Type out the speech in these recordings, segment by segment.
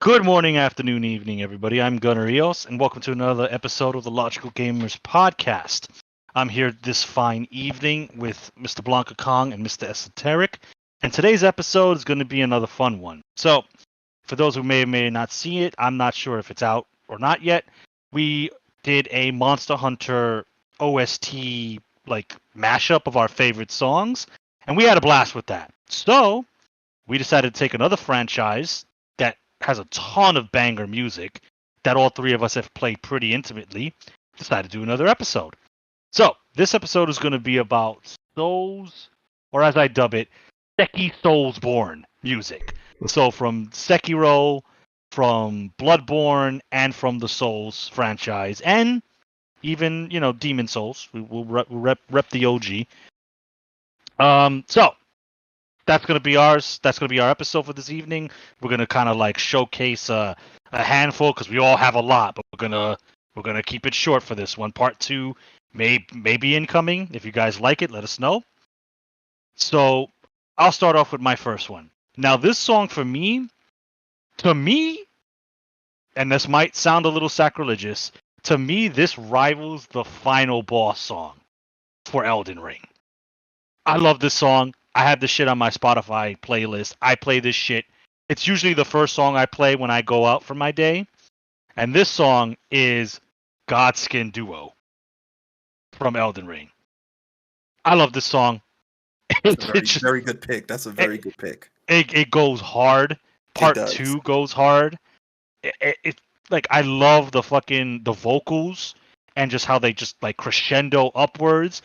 Good morning, afternoon, evening, everybody. I'm Gunnar Eos, and welcome to another episode of the Logical Gamers podcast. I'm here this fine evening with Mr. BlankaKong and Mr. Esoteric, and today's episode is going to be another fun one. So, for those who may or may not see it, I'm not sure if it's out or not yet. We did a Monster Hunter OST mashup of our favorite songs, and we had a blast with that. So, we decided to take another franchise that has a ton of banger music that all three of us have played pretty intimately, decided to do another episode. So, this episode is going to be about Souls, or as I dub it, Souls Borne music. So, from Sekiro, from BloodBorne, and from the Souls franchise, and even, Demon Souls. We'll rep the OG. So, that's going to be ours. That's going to be our episode for this evening. We're going to kind of showcase a handful because we all have a lot, but we're going to keep it short for this one. Part 2 may be incoming. If you guys like it, let us know. So I'll start off with my first one. Now, this song to me, and this might sound a little sacrilegious, to me, this rivals the final boss song for Elden Ring. I love this song. I have this shit on my Spotify playlist. I play this shit. It's usually the first song I play when I go out for my day. And this song is Godskin Duo from Elden Ring. I love this song. It's a very good pick. That's a very good pick. It goes hard. Part 2 goes hard. I love the vocals and just how they just crescendo upwards.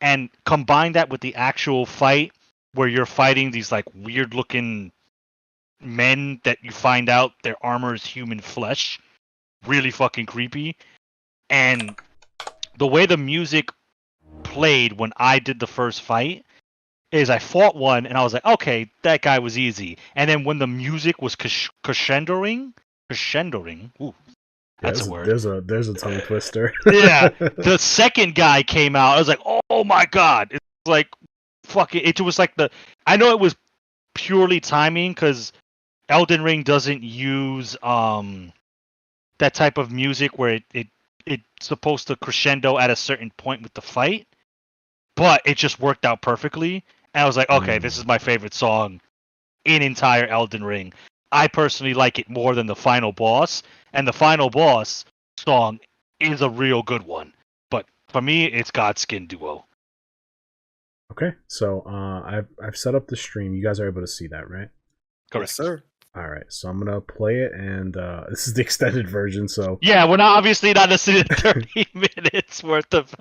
And combine that with the actual fight where you're fighting these weird looking men that you find out their armor is human flesh. Really fucking creepy. And the way the music played when I did the first fight is I fought one and I was like, okay, that guy was easy. And then when the music was crescendoing, ooh, that's a word. There's a tongue twister. Yeah, the second guy came out. I was like, oh my god! It's like fucking. It was like I know it was purely timing because Elden Ring doesn't use that type of music where it's supposed to crescendo at a certain point with the fight, but it just worked out perfectly. And I was like, okay, this is my favorite song in entire Elden Ring. I personally like it more than the final boss, and the final boss song is a real good one. But for me, it's Godskin Duo. Okay, so I've set up the stream. You guys are able to see that, right? Correct, yes, sir. All right, so I'm gonna play it, and this is the extended version. So yeah, we're obviously not listening to 30 minutes worth of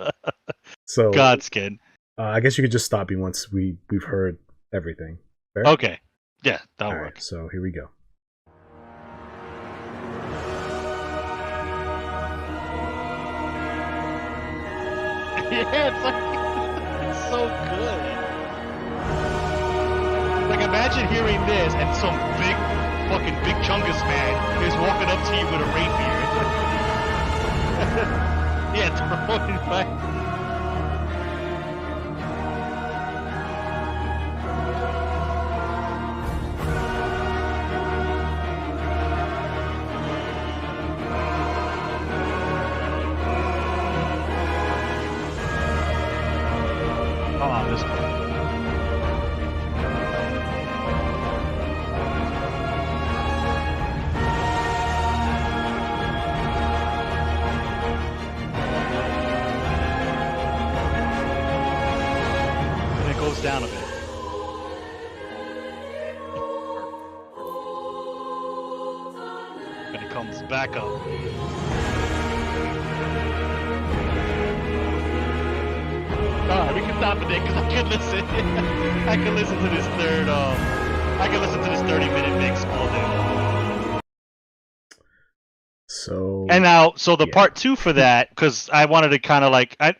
so Godskin. I guess you could just stop me once we've heard everything. Fair? Okay, yeah, that'll work. Right, so here we go. Yeah, it's so good. Imagine hearing this and some fucking big chungus man is walking up to you with a rapier. Yeah, throwing back. Oh, this one. Down a bit. And it comes back up. Alright, we can stop it there because I can listen. I can listen to this I can listen to this 30-minute mix all day long. So the part 2 for that, because I wanted to kind of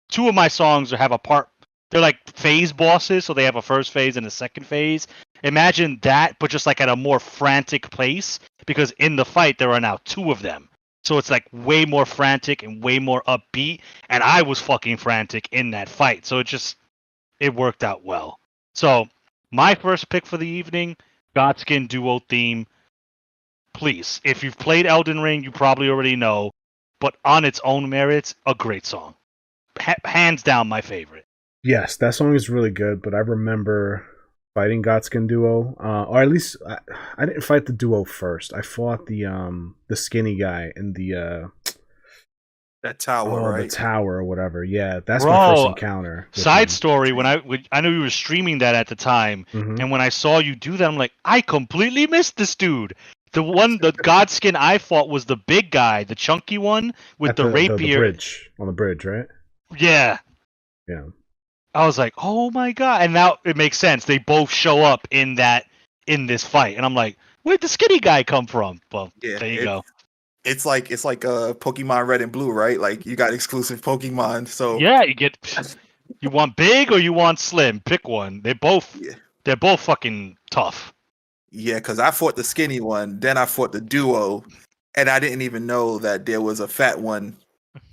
two of my songs have a part. They're phase bosses, so they have a first phase and a second phase. Imagine that, but just at a more frantic pace, because in the fight there are now 2 of them. So it's way more frantic and way more upbeat, and I was fucking frantic in that fight. So it worked out well. So my first pick for the evening, Godskin Duo theme. please, if you've played Elden Ring, you probably already know, but on its own merits, a great song. Hands down, my favorite. Yes, that song is really good, but I remember fighting Godskin duo, or at least I didn't fight the duo first. I fought the skinny guy in the that tower, right? The tower or whatever. Yeah, that's Bro, my first encounter. Side story: when I knew you were streaming that at the time, and when I saw you do that, I'm like, I completely missed this dude. The Godskin I fought was the big guy, the chunky one with At the rapier. The bridge, on the bridge, right? Yeah. Yeah. I was like, oh my god, and now it makes sense. They both show up in this fight, and I'm like, where'd the skinny guy come from? Well, yeah, there you go. It's like Pokemon Red and Blue, right? Like you got exclusive Pokemon, so yeah, you want big or you want slim? Pick one. They're both fucking tough. Yeah, because I fought the skinny one, then I fought the duo, and I didn't even know that there was a fat one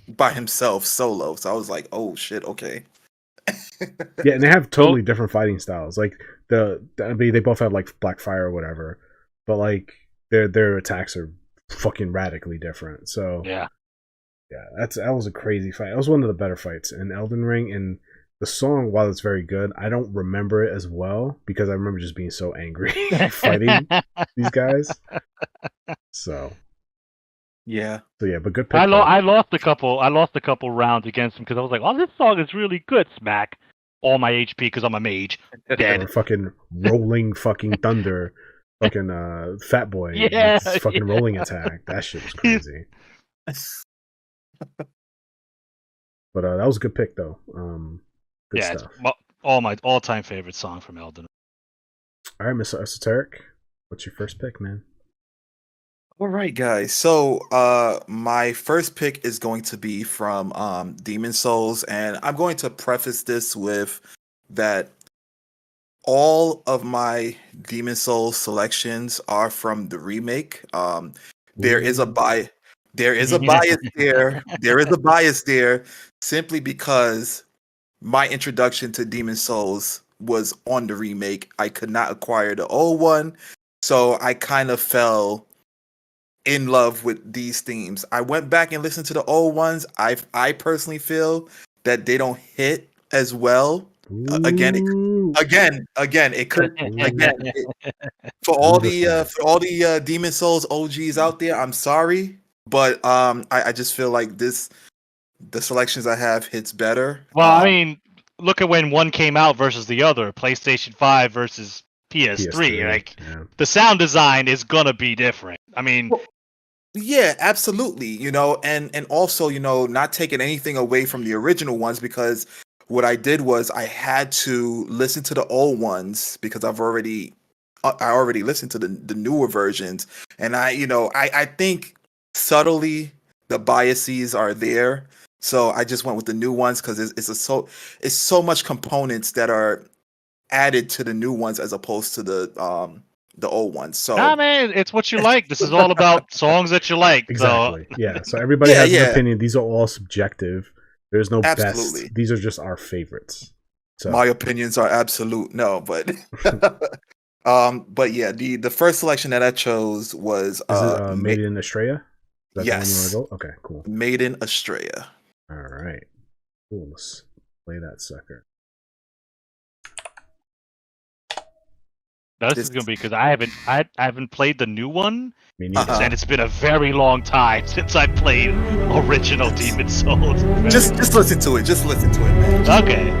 by himself solo. So I was like, oh shit, okay. Yeah, and they have totally different fighting styles. Like they both have like Black Fire or whatever, but like their attacks are fucking radically different. So yeah, that was a crazy fight. That was one of the better fights in Elden Ring. And the song, while it's very good, I don't remember it as well because I remember just being so angry fighting these guys. So but good pick. I lost a couple rounds against him because I was like, oh, this song is really good. Smack all my HP because I'm a mage. Dead. Or fucking rolling fucking thunder. Fucking Fat Boy. Yeah, fucking rolling attack. That shit was crazy. But that was a good pick though. Good stuff. All my all-time favorite song from Elden. All right, Mr. Esoteric, what's your first pick, man? All right, guys. So my first pick is going to be from Demon Souls, and I'm going to preface this with that all of my Demon Souls selections are from the remake. There is a bias there. There is a bias there simply because my introduction to Demon Souls was on the remake. I could not acquire the old one, so I kind of fell in love with these themes. I went back and listened to the old ones. I personally feel that they don't hit as well. Again, it could for all the Demon Souls OGs out there. I'm sorry, but I just feel like the selections I have hits better. Well, I mean, look at when one came out versus the other. PlayStation 5 versus PS3. The sound design is gonna be different. I mean, yeah, absolutely. And also, not taking anything away from the original ones, because what I did was I had to listen to the old ones because I already listened to the newer versions, and I think subtly the biases are there. So I just went with the new ones because it's so much components that are added to the new ones as opposed to the old ones. So man, it's what you like. This is all about songs that you like. Exactly. So. Yeah. So everybody has an opinion. These are all subjective. There's no absolutely. best. These are just our favorites. So my opinions are absolute. No, but but yeah, the first selection that I chose was Maiden Astraea. Yes. Okay, cool. Maiden Astraea. All right. Cool. Let's play that sucker. This is gonna be because I haven't played the new one, and it's been a very long time since I played original Demon Souls. Just listen to it. Just listen to it, man. Okay.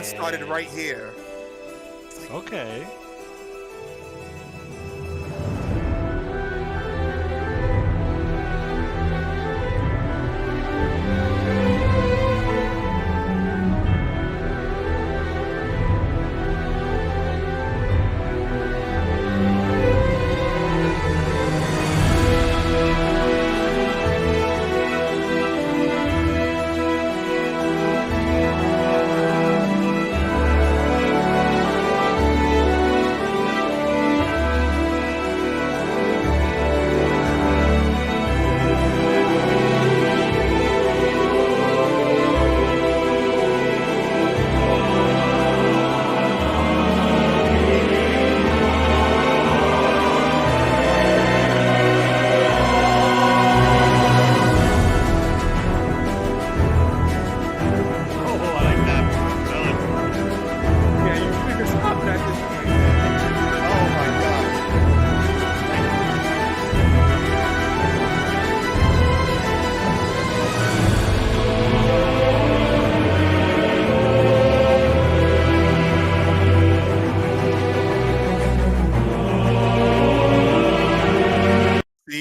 Started right here. Okay.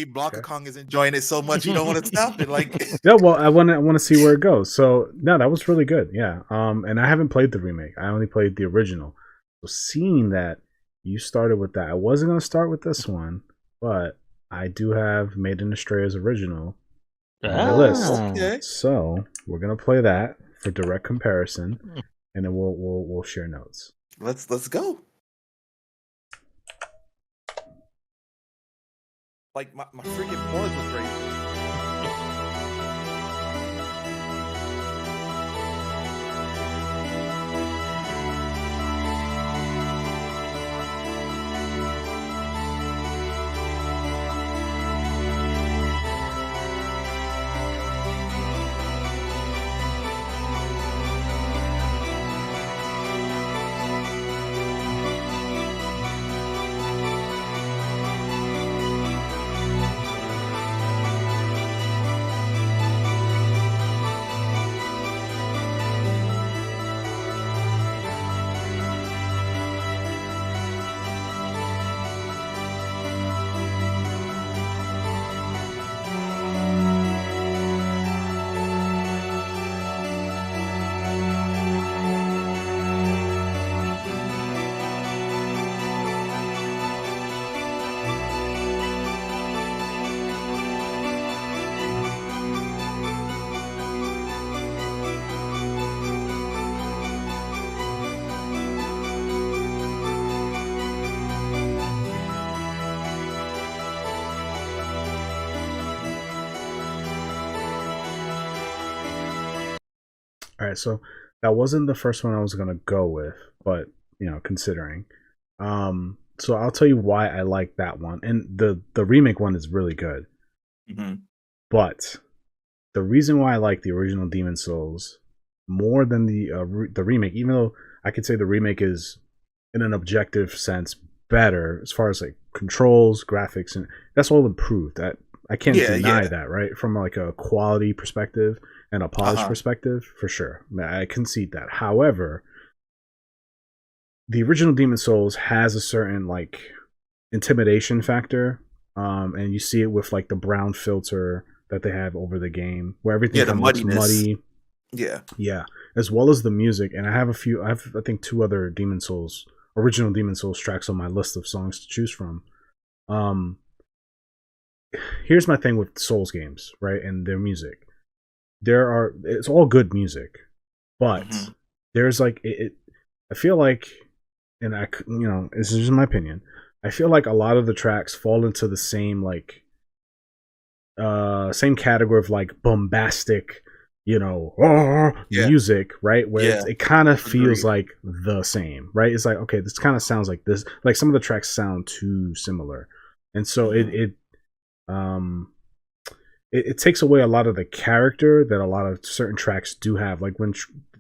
see BlankaKong is enjoying it so much, you don't want to stop it. Like, Yeah, well, I want to see where it goes. So no, that was really good. Yeah. And I haven't played the remake. I only played the original. So seeing that you started with that, I wasn't gonna start with this one, but I do have Maiden Astraea's original on my list. okay. So we're gonna play that for direct comparison, and then we'll share notes. Let's go. Like my freaking pause was ready. All right, so that wasn't the first one I was gonna go with, but considering, so I'll tell you why I like that one, and the remake one is really good. Mm-hmm. But the reason why I like the original Demon Souls more than the remake, even though I could say the remake is, in an objective sense, better as far as like controls, graphics, and that's all improved. That I can't deny that, right? From like a quality perspective and a polish perspective, for sure. I concede that. However, the original Demon Souls has a certain like intimidation factor, and you see it with like the brown filter that they have over the game, where everything kind of looks muddy. Yeah, as well as the music. And I have I think 2 other original Demon Souls tracks on my list of songs to choose from. Here's my thing with Souls games, right, and their music. It's all good music, but there's like I feel like, and this is just my opinion, I feel like a lot of the tracks fall into the same like same category of like bombastic music, right, where it kind of feels like the same, right? It's like, okay, this kind of sounds like this, like some of the tracks sound too similar, and so it takes away a lot of the character that a lot of certain tracks do have. Like when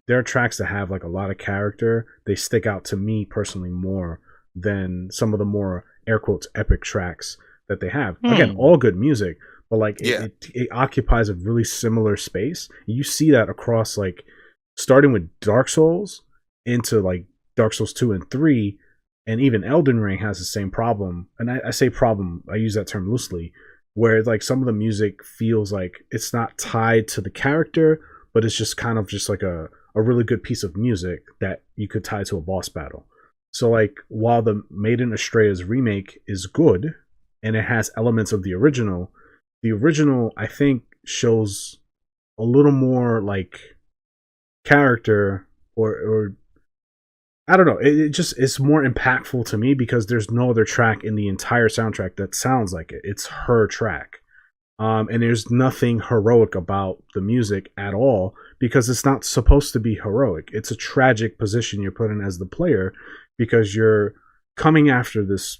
there are tracks that have like a lot of character, they stick out to me personally more than some of the more air quotes epic tracks that they have. Again, all good music, but like it occupies a really similar space. You see that across, like, starting with Dark Souls into like Dark Souls 2 and 3, and even Elden Ring has the same problem. And I say problem, I use that term loosely, where like some of the music feels like it's not tied to the character, but it's just kind of just like a really good piece of music that you could tie to a boss battle. So like, while the Maiden Astraea's remake is good and it has elements of the original I think shows a little more like character, or I don't know, it's more impactful to me because there's no other track in the entire soundtrack that sounds like it. It's her track. And there's nothing heroic about the music at all, because it's not supposed to be heroic. It's a tragic position you're put in as the player, because you're coming after this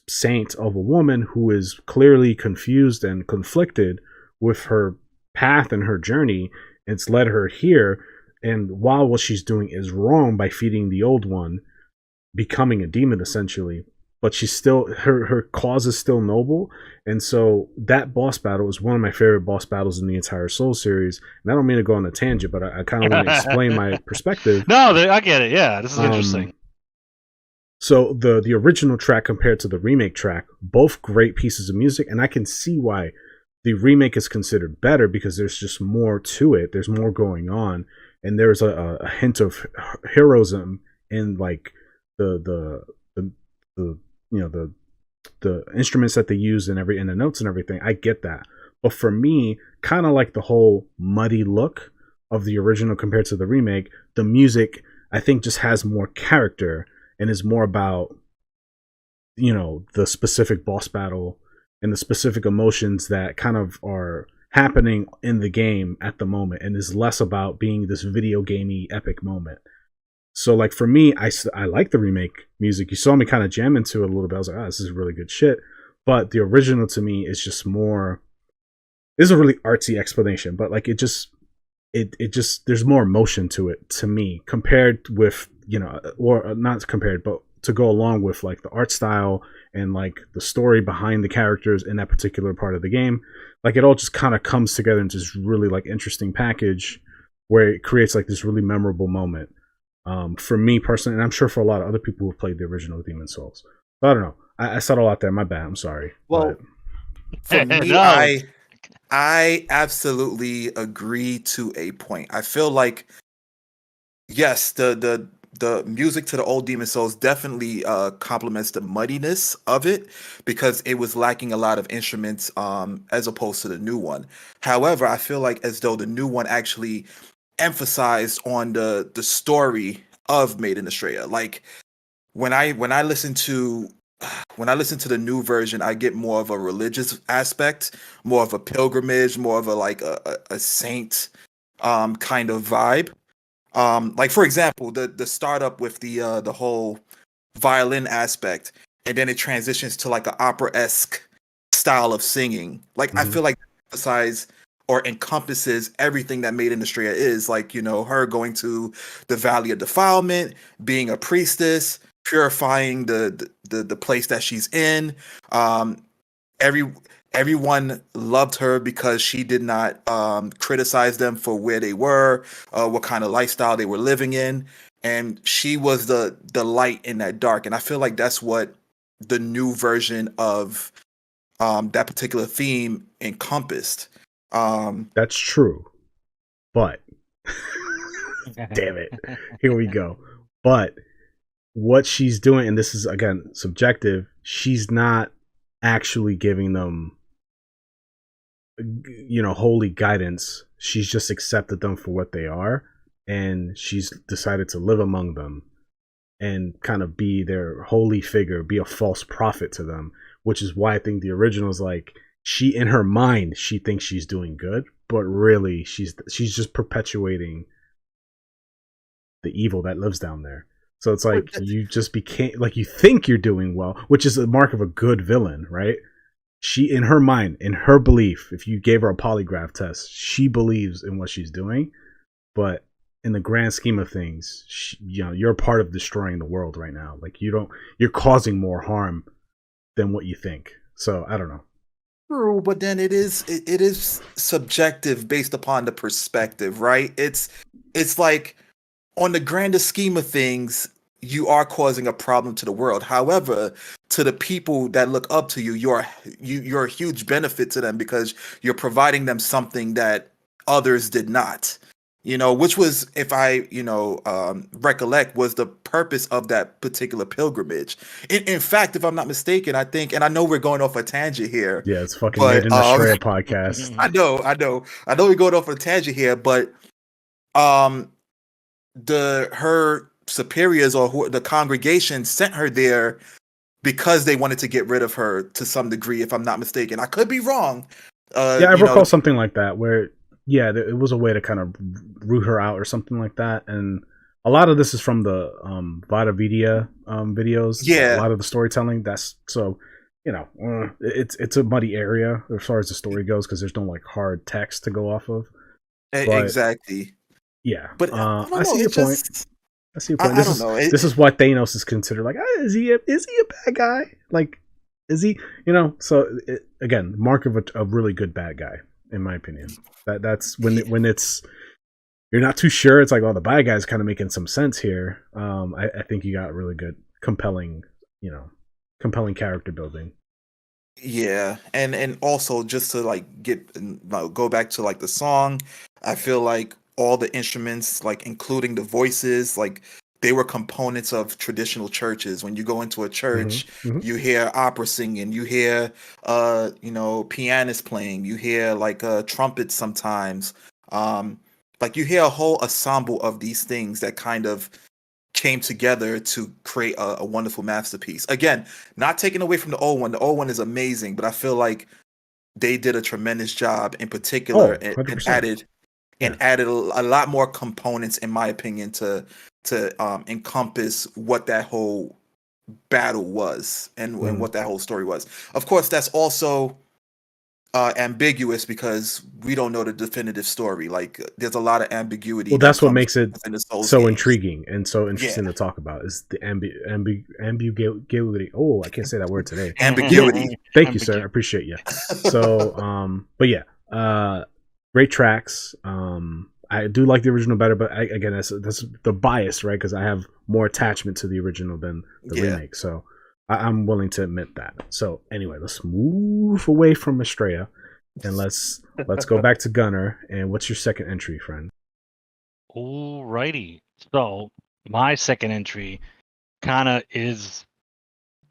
saint of a woman who is clearly confused and conflicted with her path and her journey. It's led her here. And while what she's doing is wrong by feeding the old one, becoming a demon essentially, but she's still, her cause is still noble. And so that boss battle is one of my favorite boss battles in the entire Soul series. And I don't mean to go on a tangent, but I kind of want to explain my perspective. No, I get it. Yeah, this is interesting. So the original track compared to the remake track, both great pieces of music, and I can see why the remake is considered better because there's just more to it. There's more going on, and there's a hint of heroism in like the the instruments that they use and the notes and everything. I get that, but for me, kind of like the whole muddy look of the original compared to the remake, the music I think just has more character and is more about the specific boss battle and the specific emotions that kind of are happening in the game at the moment, and is less about being this video gamey epic moment. So like for me, I like the remake music. You saw me kind of jam into it a little bit. I was like, oh, this is really good shit. But the original to me is just more. This is a really artsy explanation, but like it just there's more emotion to it to me compared with or not compared, but to go along with like the art style and like the story behind the characters in that particular part of the game. Like it all just kind of comes together into this really like interesting package where it creates like this really memorable moment. For me personally, and I'm sure for a lot of other people who played the original Demon Souls. So I don't know. I said a lot there. My bad. I'm sorry. Well, for me, No. I absolutely agree to a point. I feel like yes, the music to the old Demon Souls definitely complements the muddiness of it because it was lacking a lot of instruments as opposed to the new one. However, I feel like as though the new one actually emphasized on the story of Maiden Astraea. Like when I listen to the new version, I get more of a religious aspect, more of a pilgrimage, more of a saint kind of vibe. Like for example, the startup with the whole violin aspect, and then it transitions to like an opera-esque style of singing. Like I feel like that emphasize or encompasses everything that Maiden Astraea is. Like her going to the Valley of Defilement, being a priestess, purifying the place that she's in. Everyone loved her because she did not criticize them for where they were, what kind of lifestyle they were living in, and she was the light in that dark. And I feel like that's what the new version of that particular theme encompassed. That's true, but damn it, here we go. But what she's doing, and this is again subjective, she's not actually giving them holy guidance. She's just accepted them for what they are, and she's decided to live among them and kind of be their holy figure, be a false prophet to them, which is why I think the original is like, she in her mind she thinks she's doing good, but really she's just perpetuating the evil that lives down there. So it's like you just became like, you think you're doing well, which is a mark of a good villain, right? She in her mind, in her belief, if you gave her a polygraph test, she believes in what she's doing, but in the grand scheme of things, you're a part of destroying the world right now. Like you're causing more harm than what you think. So I don't know. True, but then it is subjective based upon the perspective, right? It's like on the grander scheme of things, you are causing a problem to the world. However, to the people that look up to you, you're a huge benefit to them because you're providing them something that others did not. Which was, if I recollect, was the purpose of that particular pilgrimage. In fact, if I'm not mistaken, I think, and I know we're going off a tangent here. Yeah, it's fucking Maiden Astraea podcast. I know we're going off a tangent here, but her superiors or the congregation sent her there because they wanted to get rid of her to some degree, if I'm not mistaken. I could be wrong. Yeah, I recall something like that where, yeah, it was a way to kind of root her out or something like that. And a lot of this is from the Vada Vidya videos. Yeah. A lot of the storytelling. That's so, it's a muddy area as far as the story goes because there's no like hard text to go off of. But, exactly. Yeah. But I see your point. I see your point. I don't know. This is what Thanos is considered like. Is he a bad guy? Like, is he? So again, mark of a really good bad guy, in my opinion. That's when it's you're not too sure. It's like, oh, the bad guy's kind of making some sense here. I think you got really good compelling, compelling character building. Yeah, and also just to like go back to like the song, I feel like all the instruments, like including the voices, like they were components of traditional churches. When you go into a church, you hear opera singing, you hear pianists playing, you hear like trumpets sometimes. Like you hear a whole ensemble of these things that kind of came together to create a wonderful masterpiece. Again, not taking away from the old one. The old one is amazing, but I feel like they did a tremendous job in particular, and 100%. added a lot more components, in my opinion, to encompass what that whole battle was and what that whole story was. Of course, that's also ambiguous because we don't know the definitive story. Like there's a lot of ambiguity. Well, that's what makes it so games. Intriguing and so interesting to talk about is the ambiguity. Oh, I can't say that word today. Ambiguity. Thank you, sir. I appreciate you. So, but yeah, great tracks. I do like the original better, but again, that's the bias, right? Because I have more attachment to the original than the remake. So I'm willing to admit that. So anyway, let's move away from Astraea and let's go back to Gunner. And what's your second entry, friend? Alrighty. So my second entry is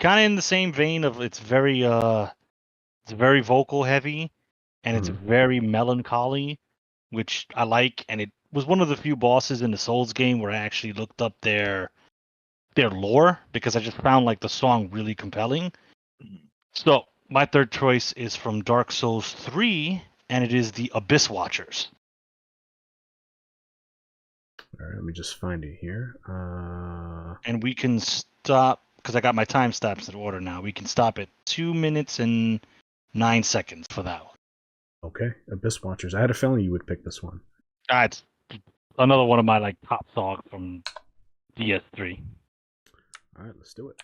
in the same vein of it's very vocal heavy and it's very melancholy, which I like, and it was one of the few bosses in the Souls game where I actually looked up their lore because I just found like the song really compelling. So my third choice is from Dark Souls 3, and it is the Abyss Watchers. All right, let me just find it here. And we can stop because I got my time stamps in order now. We can stop at 2 minutes and 9 seconds for that one. Okay, Abyss Watchers. I had a feeling you would pick this one. It's another one of my like top songs from DS3. All right, let's do it.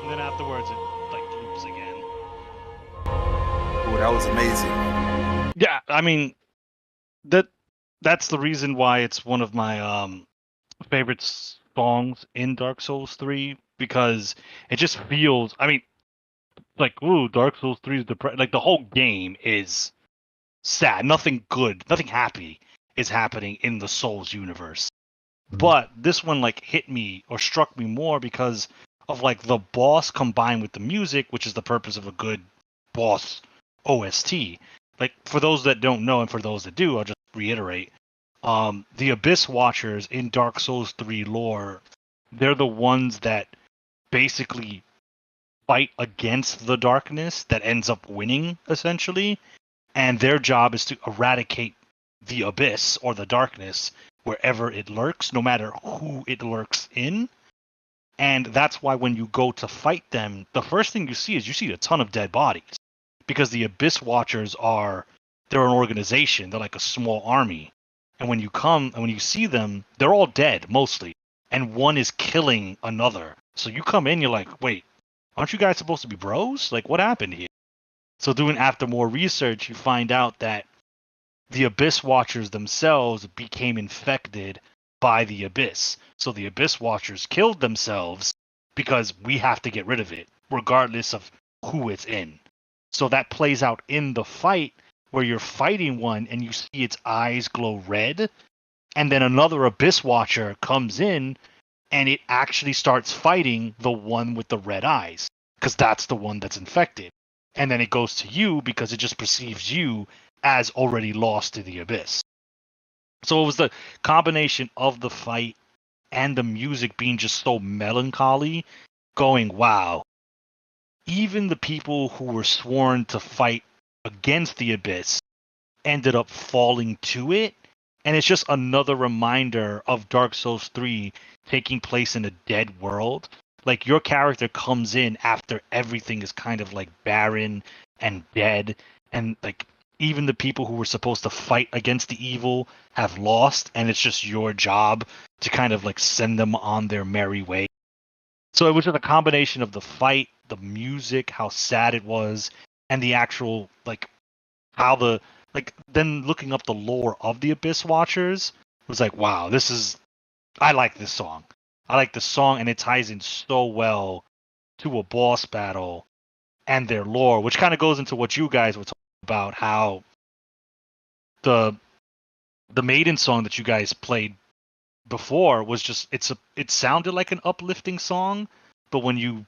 And then afterwards, it like loops again. Oh, that was amazing. Yeah, I mean, that's the reason why it's one of my favorite songs in Dark Souls 3 because it just feels. I mean, like ooh, Dark Souls 3 is like the whole game is sad. Nothing good, nothing happy is happening in the Souls universe. But this one like hit me or struck me more because of like the boss combined with the music, which is the purpose of a good boss OST. Like for those that don't know and for those that do, I'll just reiterate. The Abyss Watchers in Dark Souls 3 lore, they're the ones that basically fight against the darkness that ends up winning, essentially. And their job is to eradicate the abyss or the darkness wherever it lurks, no matter who it lurks in. And that's why when you go to fight them, the first thing you see is you see a ton of dead bodies. Because the Abyss Watchers they're an organization, they're like a small army. And when you see them, they're all dead, mostly. And one is killing another. So you come in, you're like, wait, aren't you guys supposed to be bros? Like, what happened here? So doing after more research, you find out that the Abyss Watchers themselves became infected by the Abyss. So the Abyss Watchers killed themselves because we have to get rid of it, regardless of who it's in. So that plays out in the fight where you're fighting one and you see its eyes glow red, and then another Abyss Watcher comes in and it actually starts fighting the one with the red eyes, because that's the one that's infected. And then it goes to you because it just perceives you as already lost to the abyss. So it was the combination of the fight and the music being just so melancholy, going, wow, even the people who were sworn to fight against the abyss ended up falling to it. And it's just another reminder of Dark Souls 3 taking place in a dead world. Like, your character comes in after everything is kind of like barren and dead, and like even the people who were supposed to fight against the evil have lost, and it's just your job to kind of like send them on their merry way. So it was just a combination of the fight, the music, how sad it was, and the actual like how the like then looking up the lore of the Abyss Watchers was like, wow, I like this song. I like the song, and it ties in so well to a boss battle and their lore, which kind of goes into what you guys were talking about, how the Maiden song that you guys played before was just it sounded like an uplifting song, but when you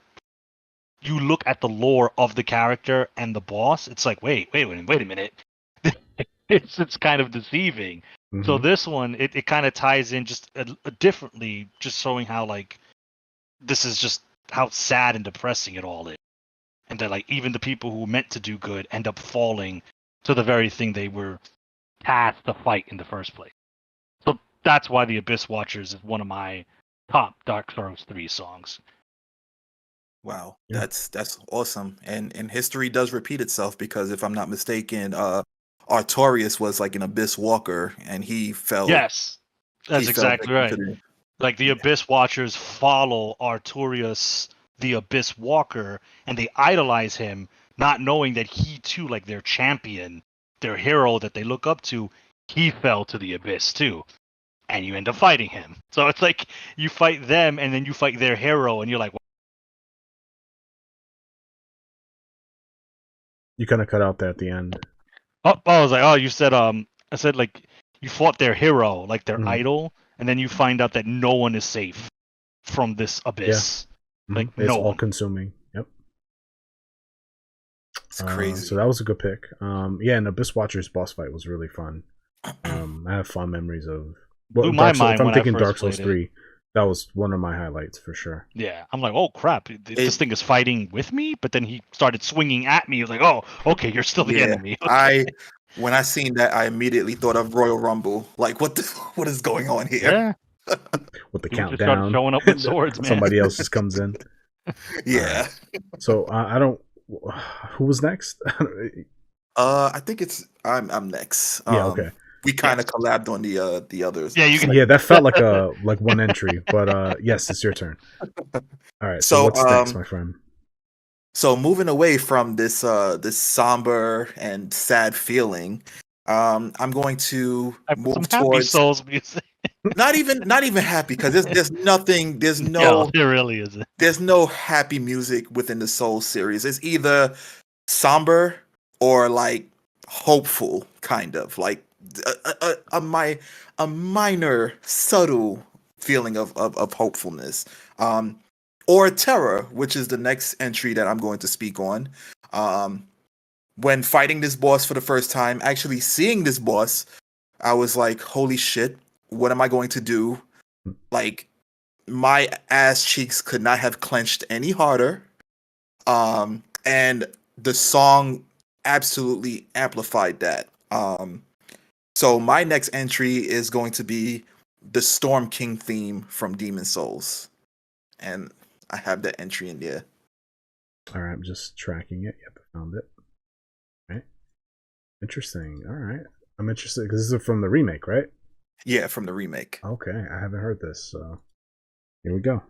look at the lore of the character and the boss, it's like wait a minute, it's kind of deceiving. Mm-hmm. So this one, it kind of ties in just a differently, just showing how like this is just how sad and depressing it all is, and that like even the people who were meant to do good end up falling to the very thing they were tasked to fight in the first place. So that's why the Abyss Watchers is one of my top Dark Souls 3 songs. Wow, Yeah. that's awesome, and history does repeat itself, because if I'm not mistaken, Artorias was like an Abyss Walker, and he fell. Yes, that's he fell exactly victim to right. Like the Abyss Watchers follow Artorias, the Abyss Walker, and they idolize him, not knowing that he too, like their champion, their hero that they look up to, he fell to the abyss too. And you end up fighting him. So it's like you fight them and then you fight their hero, and you're like, You kind of cut out there at the end. oh, I was like, oh, you said I said like you fought their hero, like their Mhm. idol, and then you find out that no one is safe from this abyss. Like It's no all one. consuming. Yep. It's crazy. So that was a good pick. Yeah, and Abyss Watcher's boss fight was really fun. I have fond memories of. Blew my Dark Souls, mind if I'm when I thinking first Dark Souls played it. 3, that was one of my highlights for sure. Yeah, I'm like, oh crap, this thing is fighting with me, but then he started swinging at me. I was like, oh, okay, you're still the enemy. When I seen that, I immediately thought of Royal Rumble. Like, what is going on here? Yeah, With the he just started countdown, showing up with swords, man. somebody else just comes in. Yeah. So I don't. Who was next? I think I'm next. Yeah. Okay. We kind of collabed on the others. Yeah, you can. Yeah, that felt like one entry, but yes, it's your turn. All right. So what's next, my friend? So moving away from this somber and sad feeling, I'm going to move some towards Happy Souls music. not even happy, because there's nothing, Yeah, there really isn't. there's no happy music within the Soul series. It's either somber or like hopeful, kind of like a minor subtle feeling of hopefulness. Or terror, which is the next entry that I'm going to speak on. When fighting this boss for the first time, actually seeing this boss, I was like, holy shit, what am I going to do? Like, my ass cheeks could not have clenched any harder. And the song absolutely amplified that. So my next entry is going to be the Storm King theme from Demon Souls. And I have that entry in there. All right, I'm just tracking it. Yep, I found it. All right. Interesting. All right. I'm interested because this is from the remake, right? Yeah, from the remake. Okay, I haven't heard this, so here we go.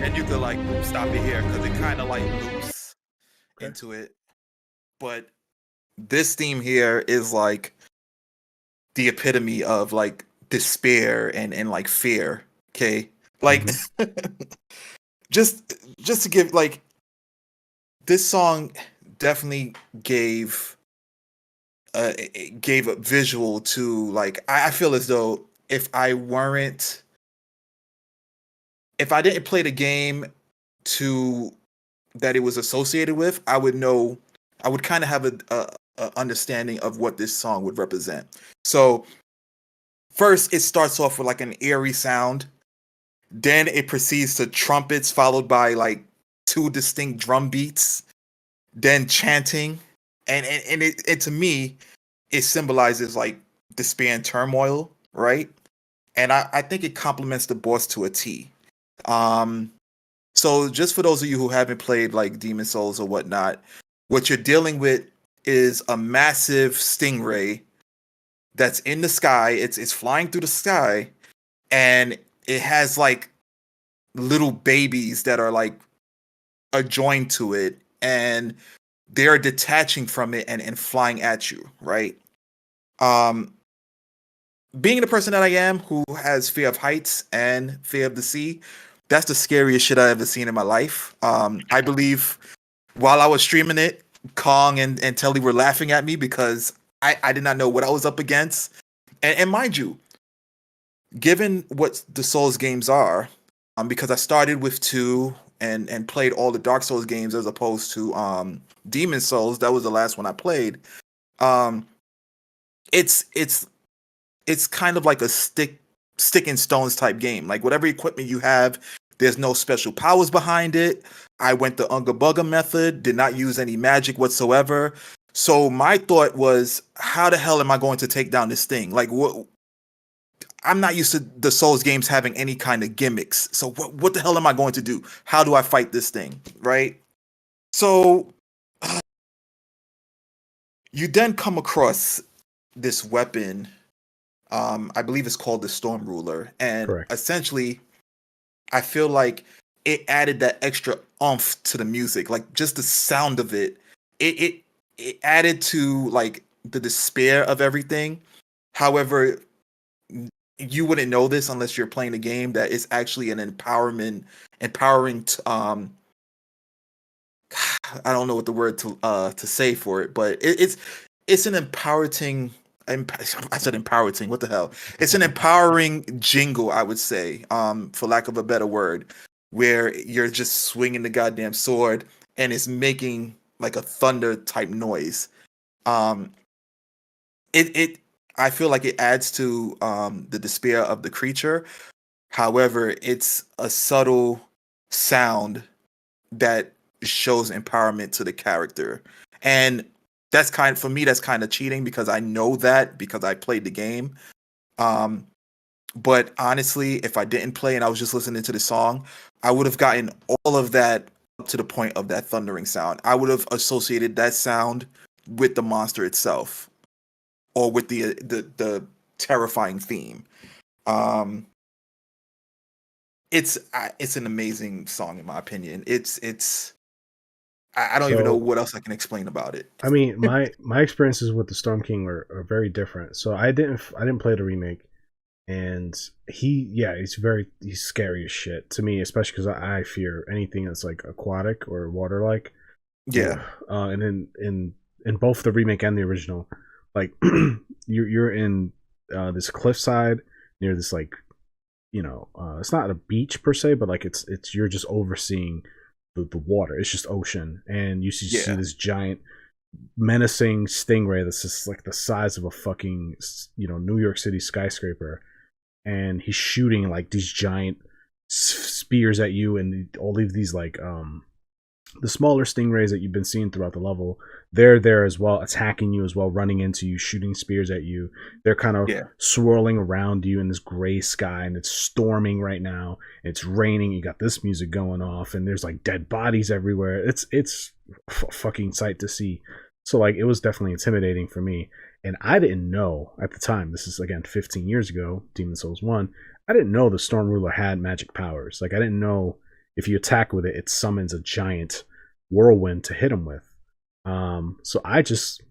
And you could like stop it here because it kind of like loops into it. But this theme here is like the epitome of like despair and like fear. Okay, like just to give like this song definitely gave a visual to like I feel as though if I didn't play the game to that it was associated with, I would kind of have a understanding of what this song would represent. So first it starts off with like an eerie sound, then it proceeds to trumpets followed by like two distinct drum beats, then chanting, and it to me it symbolizes like despair and turmoil, right? And I think it complements the boss to a T. So just for those of you who haven't played like Demon Souls or whatnot, what you're dealing with is a massive stingray that's in the sky. It's flying through the sky, and it has like little babies that are like adjoined to it, and they're detaching from it and flying at you, right? Being the person that I am who has fear of heights and fear of the sea, that's the scariest shit I ever seen in my life. I believe while I was streaming it, Kong and Telly were laughing at me because I did not know what I was up against. And mind you, given what the Souls games are, because I started with 2 and played all the Dark Souls games as opposed to Demon Souls, that was the last one I played. It's kind of like a stick and stones type game. Like whatever equipment you have, there's no special powers behind it. I went the Unga Bunga method, did not use any magic whatsoever. So my thought was, how the hell am I going to take down this thing? Like what? I'm not used to the Souls games having any kind of gimmicks. So what the hell am I going to do? How do I fight this thing? Right? So you then come across this weapon. I believe it's called the Storm Ruler. And Correct. essentially, I feel like it added that extra oomph to the music. Like just the sound of it. It added to like the despair of everything. However, you wouldn't know this unless you're playing the game, that it's actually an empowering I don't know what the word to say for it, but it's an empowering. I said empowering. What the hell? It's an empowering jingle, I would say, for lack of a better word, where you're just swinging the goddamn sword and it's making like a thunder type noise. Um, it I feel like it adds to the despair of the creature. However, it's a subtle sound that shows empowerment to the character. And that's for me, that's kind of cheating because I know that because I played the game. But honestly, if I didn't play and I was just listening to the song, I would have gotten all of that up to the point of that thundering sound. I would have associated that sound with the monster itself or with the terrifying theme. It's an amazing song in my opinion. I don't even know what else I can explain about it. I mean, my experiences with the Storm King are very different. So I didn't play the remake, and he's scary as shit to me, especially because I fear anything that's like aquatic or water like. Yeah. And in both the remake and the original, like you're in this cliffside near this like, it's not a beach per se, but like it's you're just overseeing the water. It's just ocean, and you see this giant menacing stingray that's just like the size of a fucking New York City skyscraper, and he's shooting like these giant spears at you, and all of these like the smaller stingrays that you've been seeing throughout the level, they're there as well, attacking you as well, running into you, shooting spears at you. They're kind of swirling around you in this gray sky, and it's storming right now. It's raining. You got this music going off, and there's like dead bodies everywhere. It's a fucking sight to see. So like it was definitely intimidating for me, and I didn't know at the time. This is again 15 years ago, Demon Souls 1. I didn't know the Storm Ruler had magic powers. Like I didn't know if you attack with it, it summons a giant whirlwind to hit him with. So I just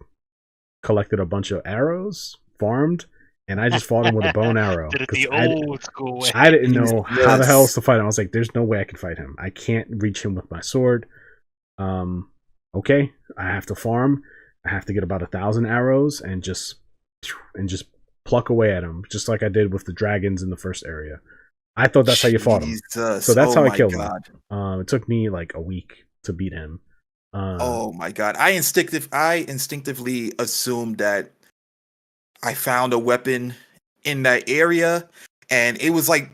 collected a bunch of arrows, farmed, and I just fought him with a bow and arrow. Did it the old school way. I didn't know how the hell else to fight him. I was like, there's no way I can fight him. I can't reach him with my sword. Okay, I have to farm. I have to get about 1,000 arrows and just pluck away at him, just like I did with the dragons in the first area. I thought that's how you fought him. So that's how I killed him. It took me like a week to beat him. Oh my god! I instinctively assumed that I found a weapon in that area, and it was like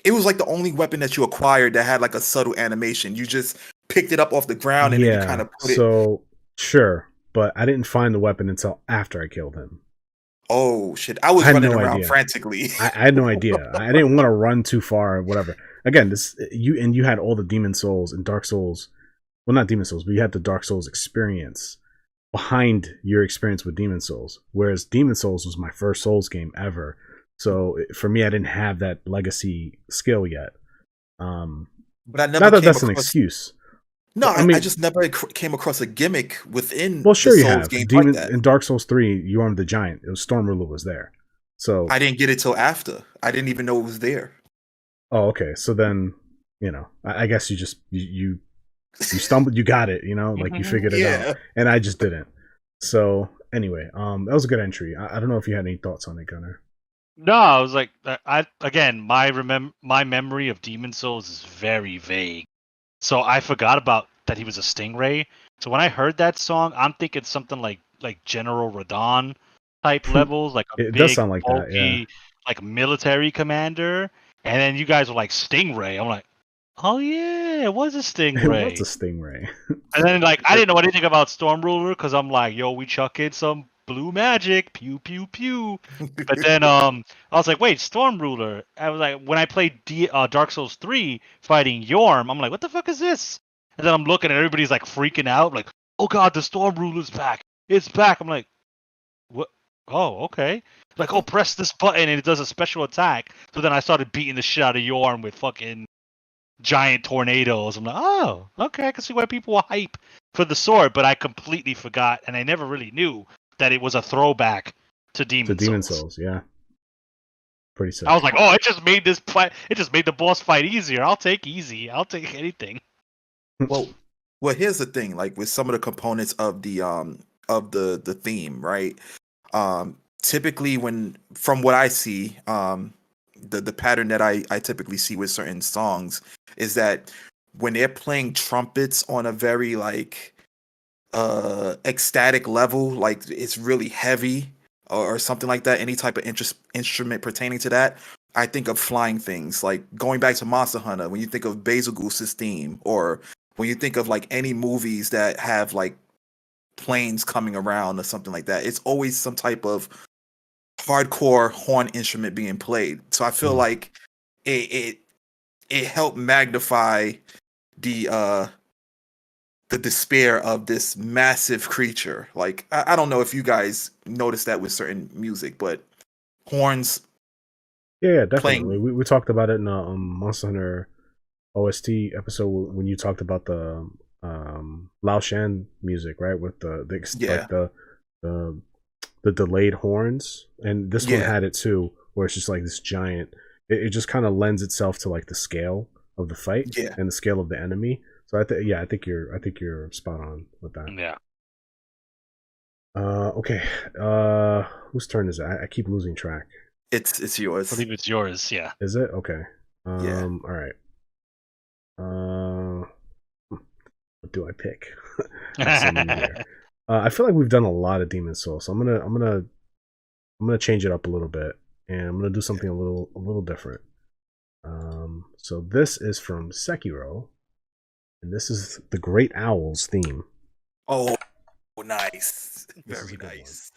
the only weapon that you acquired that had like a subtle animation. You just picked it up off the ground and then you kind of put it. So sure, but I didn't find the weapon until after I killed him. Oh shit! I was running around frantically. I had no idea. I didn't want to run too far or whatever. Again, you had all the Demon Souls and Dark Souls. Well, not Demon Souls, but you had the Dark Souls experience behind your experience with Demon Souls. Whereas Demon Souls was my first Souls game ever. So for me, I didn't have that legacy skill yet. But I never. Not that that's an excuse. No, I just never came across a gimmick within. Well, sure the you Souls have. game Demon like that. in Dark Souls 3, you armed the giant. It was Storm Ruler was there. So I didn't get it till after. I didn't even know it was there. Oh, okay. So then, I guess you stumbled. You got it. Like you figured it out, and I just didn't. So anyway, that was a good entry. I don't know if you had any thoughts on it, Gunnar. No, I was like, my memory of Demon Souls is very vague. So I forgot about that he was a stingray. So when I heard that song, I'm thinking something like General Radon type levels, like a it big, does sound like bulky, that, yeah. like military commander. And then you guys were like stingray. I'm like, oh yeah, it was a stingray. What's a stingray? And then like I didn't know anything about Storm Ruler because I'm like, yo, we chuck in some blue magic, pew pew pew. But then I was like, wait, Storm Ruler. I was like, when I played Dark Souls 3 fighting Yorm, I'm like, what the fuck is this? And then I'm looking and everybody's like freaking out, like, oh god, the Storm Ruler's back. It's back. I'm like, what? Oh, okay. Like, oh, press this button and it does a special attack. So then I started beating the shit out of Yorm with fucking giant tornadoes. I'm like, oh, okay, I can see why people were hype for the sword, but I completely forgot, and I never really knew that it was a throwback to Demon Souls. Yeah. pretty sick. I was like, oh, it just made this fight. It just made the boss fight easier. I'll take easy. I'll take anything. Well, here's the thing. Like with some of the components of the theme, right? Typically, from what I see, the pattern that I typically see with certain songs is that when they're playing trumpets on a very like ecstatic level, like it's really heavy or something like that, any type of instrument pertaining to that, I think of flying things. Like going back to Monster Hunter, when you think of Basil Goose's theme, or when you think of like any movies that have like planes coming around or something like that, it's always some type of hardcore horn instrument being played. So I feel like it helped magnify the despair of this massive creature. Like I don't know if you guys noticed that with certain music, but horns. Yeah, definitely. We talked about it in a Monster Hunter OST episode when you talked about the Lao Shan music, right? With the delayed horns, and this one had it too, where it's just like this giant. It just kind of lends itself to like the scale of the fight and the scale of the enemy. So I think you're spot on with that. Yeah. Okay. Whose turn is it? I keep losing track. It's yours. I believe it's yours. Yeah. Is it? Okay. Yeah. All right. What do I pick? I feel like we've done a lot of Demon Souls, so I'm gonna change it up a little bit, and I'm gonna do something a little different. So this is from Sekiro, and this is the Great Owl's theme. Oh, nice! Very nice.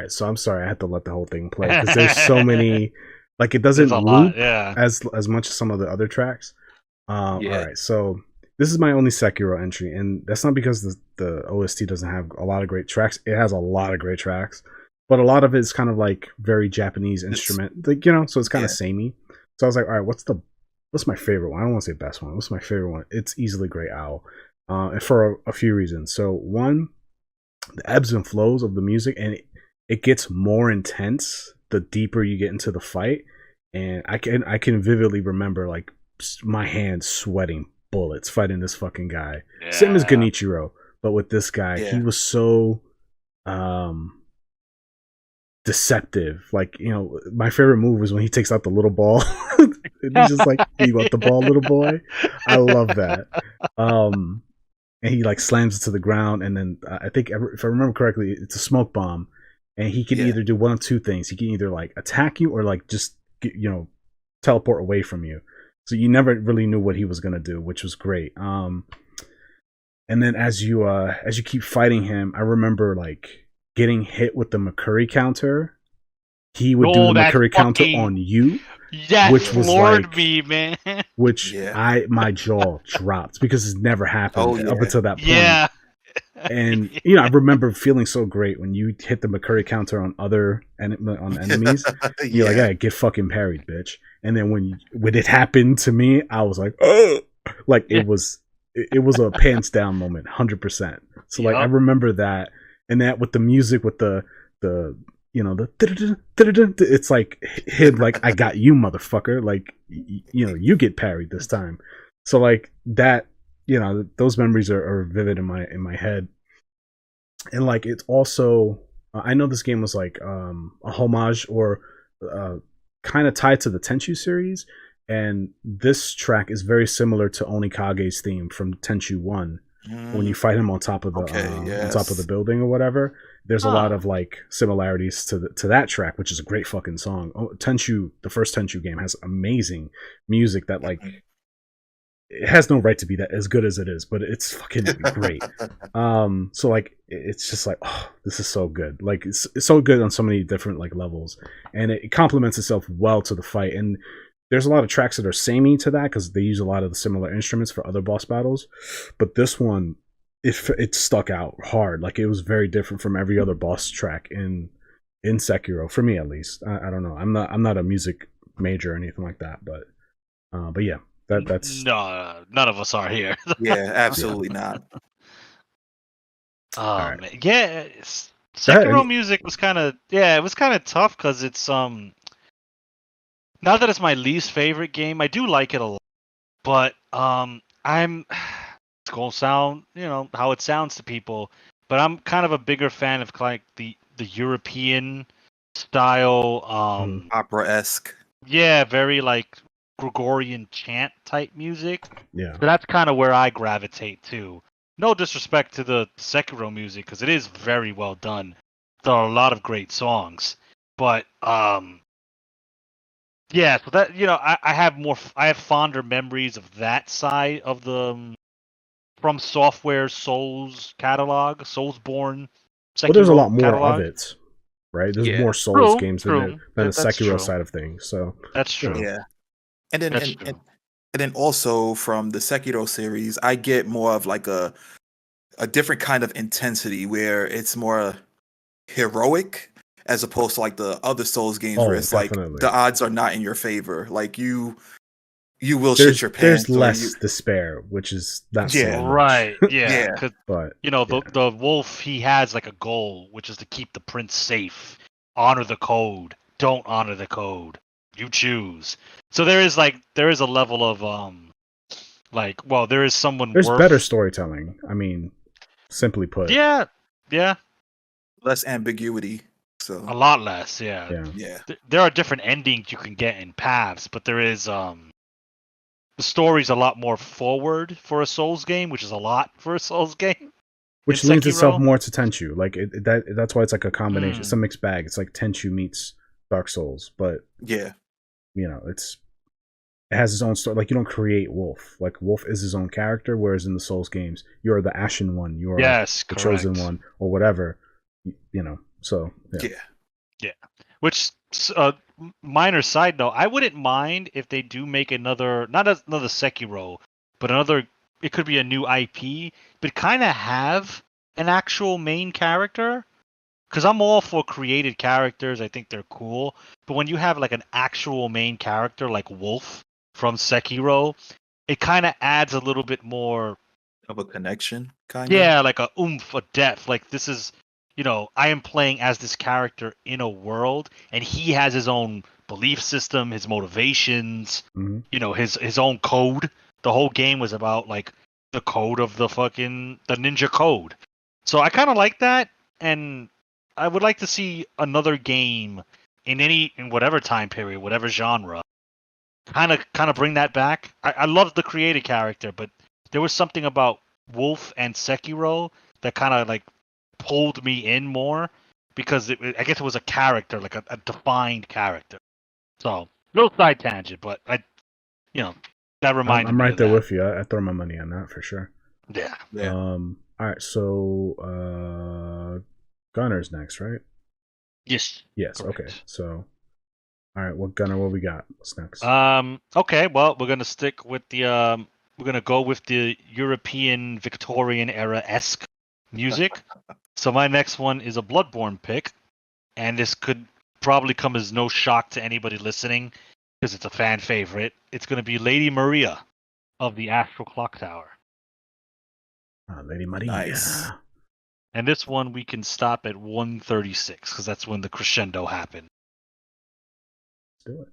right, so I'm sorry I had to let the whole thing play because there's so many. Like it doesn't loop lot, yeah. as much as some of the other tracks. Yeah. All right, so this is my only Sekiro entry, and that's not because the OST doesn't have a lot of great tracks. It has a lot of great tracks, but a lot of it's kind of like very Japanese instrument, like, you know, so it's kind of samey. So I was like, all right, what's my favorite one? I don't want to say best one. What's my favorite one? It's easily Great Owl, and for a few reasons. So one, the ebbs and flows of the music, and it gets more intense the deeper you get into the fight, and I can vividly remember like my hands sweating bullets fighting this fucking guy. Yeah. Same as Genichiro, but with this guy, he was so deceptive. Like, you know, my favorite move was when he takes out the little ball. He's just like, you want the ball, little boy? I love that. And he like slams it to the ground, and then I think, if I remember correctly, it's a smoke bomb, and he can either do one of two things. He can either like attack you or like just teleport away from you. So you never really knew what he was gonna do, which was great. And then as you keep fighting him, I remember like getting hit with the McCurry counter. He would do the McCurry counter on you. Yes, which was floored like, me, man. Which my jaw dropped because it's never happened up until that point. Yeah. And you know, I remember feeling so great when you hit the McCurry counter on enemies. You're like, "Hey, get fucking parried, bitch!" And then when it happened to me, I was like, "Oh!" Like it was a pants down moment, 100%. So like I remember that, and that with the music, with the you know, it's like him like, I got you, motherfucker. Like, you know, you get parried this time. So like that, you know, those memories are vivid in my head. And like, it's also, I know this game was like a homage or kind of tied to the Tenchu series. And this track is very similar to Onikage's theme from Tenchu 1. When you fight him on top of the on top of the building or whatever, there's a lot of like similarities to that track, which is a great fucking song. Tenchu, the first Tenchu game, has amazing music that like it has no right to be that as good as it is, but it's fucking great. So like it's just like, oh, this is so good. Like it's so good on so many different like levels, and it complements itself well to the fight. And there's a lot of tracks that are samey to that because they use a lot of the similar instruments for other boss battles. But this one, it stuck out hard. Like it was very different from every other boss track in Sekiro, for me at least. I don't know. I'm not a music major or anything like that, but yeah, that's no, none of us are here. Yeah, absolutely not. Man. Yeah, Sekiro music was kind of tough because it's not that it's my least favorite game. I do like it a lot, but it's gonna sound, you know, how it sounds to people, but I'm kind of a bigger fan of like the European style, opera-esque. Yeah, very like Gregorian chant type music. Yeah. So that's kind of where I gravitate to. No disrespect to the Sekiro music, because it is very well done. There are a lot of great songs, but yeah, so that, you know, I have fonder memories of that side of the From Software Souls catalog, Soulsborne. Well, there's a lot more of it, right? There's more Souls games than the Sekiro side of things. So that's true. Yeah, and then also from the Sekiro series, I get more of like a different kind of intensity where it's more heroic, as opposed to like the other Souls games where it's definitely like the odds are not in your favor. Like you will shit your pants. There's less despair, which is not so much. Right. Yeah. But you know, the wolf, he has like a goal, which is to keep the prince safe. Honor the code. Don't honor the code. You choose. So there is a level of there is someone. There's better storytelling. I mean, simply put. Yeah. Less ambiguity. So a lot less, yeah. There are different endings you can get in paths, but there is the story's a lot more forward for a Souls game, which is a lot for a Souls game. Which lends itself more to Tenchu. Like that's why it's like a combination. It's a mixed bag. It's like Tenchu meets Dark Souls, but yeah, you know, it has its own story. Like you don't create Wolf. Like Wolf is his own character, whereas in the Souls games, you're the Ashen One, you're the chosen one, or whatever. You know. So yeah. Yeah. Which, minor side note, I wouldn't mind if they do make another, not another Sekiro, but another, it could be a new IP, but kind of have an actual main character. Because I'm all for created characters, I think they're cool. But when you have like an actual main character like Wolf from Sekiro, it kind of adds a little bit more Of a connection, kind of. yeah, like a oomph, a depth. Like this is, I am playing as this character in a world, and he has his own belief system, his motivations, Mhm. his own code. The whole game was about like the code of the ninja code. So I kind of like that, and I would like to see another game in whatever time period, whatever genre, kind of bring that back. I love the created character, but there was something about Wolf and Sekiro that kind of like pulled me in more because I guess it was a character, like a defined character. So little side tangent, but that reminded I'm me right of there that. with you. I throw my money on that for sure. Yeah. Yeah. All right, so Gunner's next, right? Yes. Yes. Correct. Okay. So, all right, what we got? What's next? Okay. Well, we're gonna stick with the we're gonna go with the European Victorian era esque music. So my next one is a BloodBorne pick, and this could probably come as no shock to anybody listening because it's a fan favorite. It's going to be Lady Maria of the Astral Clocktower. Lady Maria. Nice. And this one we can stop at 136 because that's when the crescendo happened. Let's do it.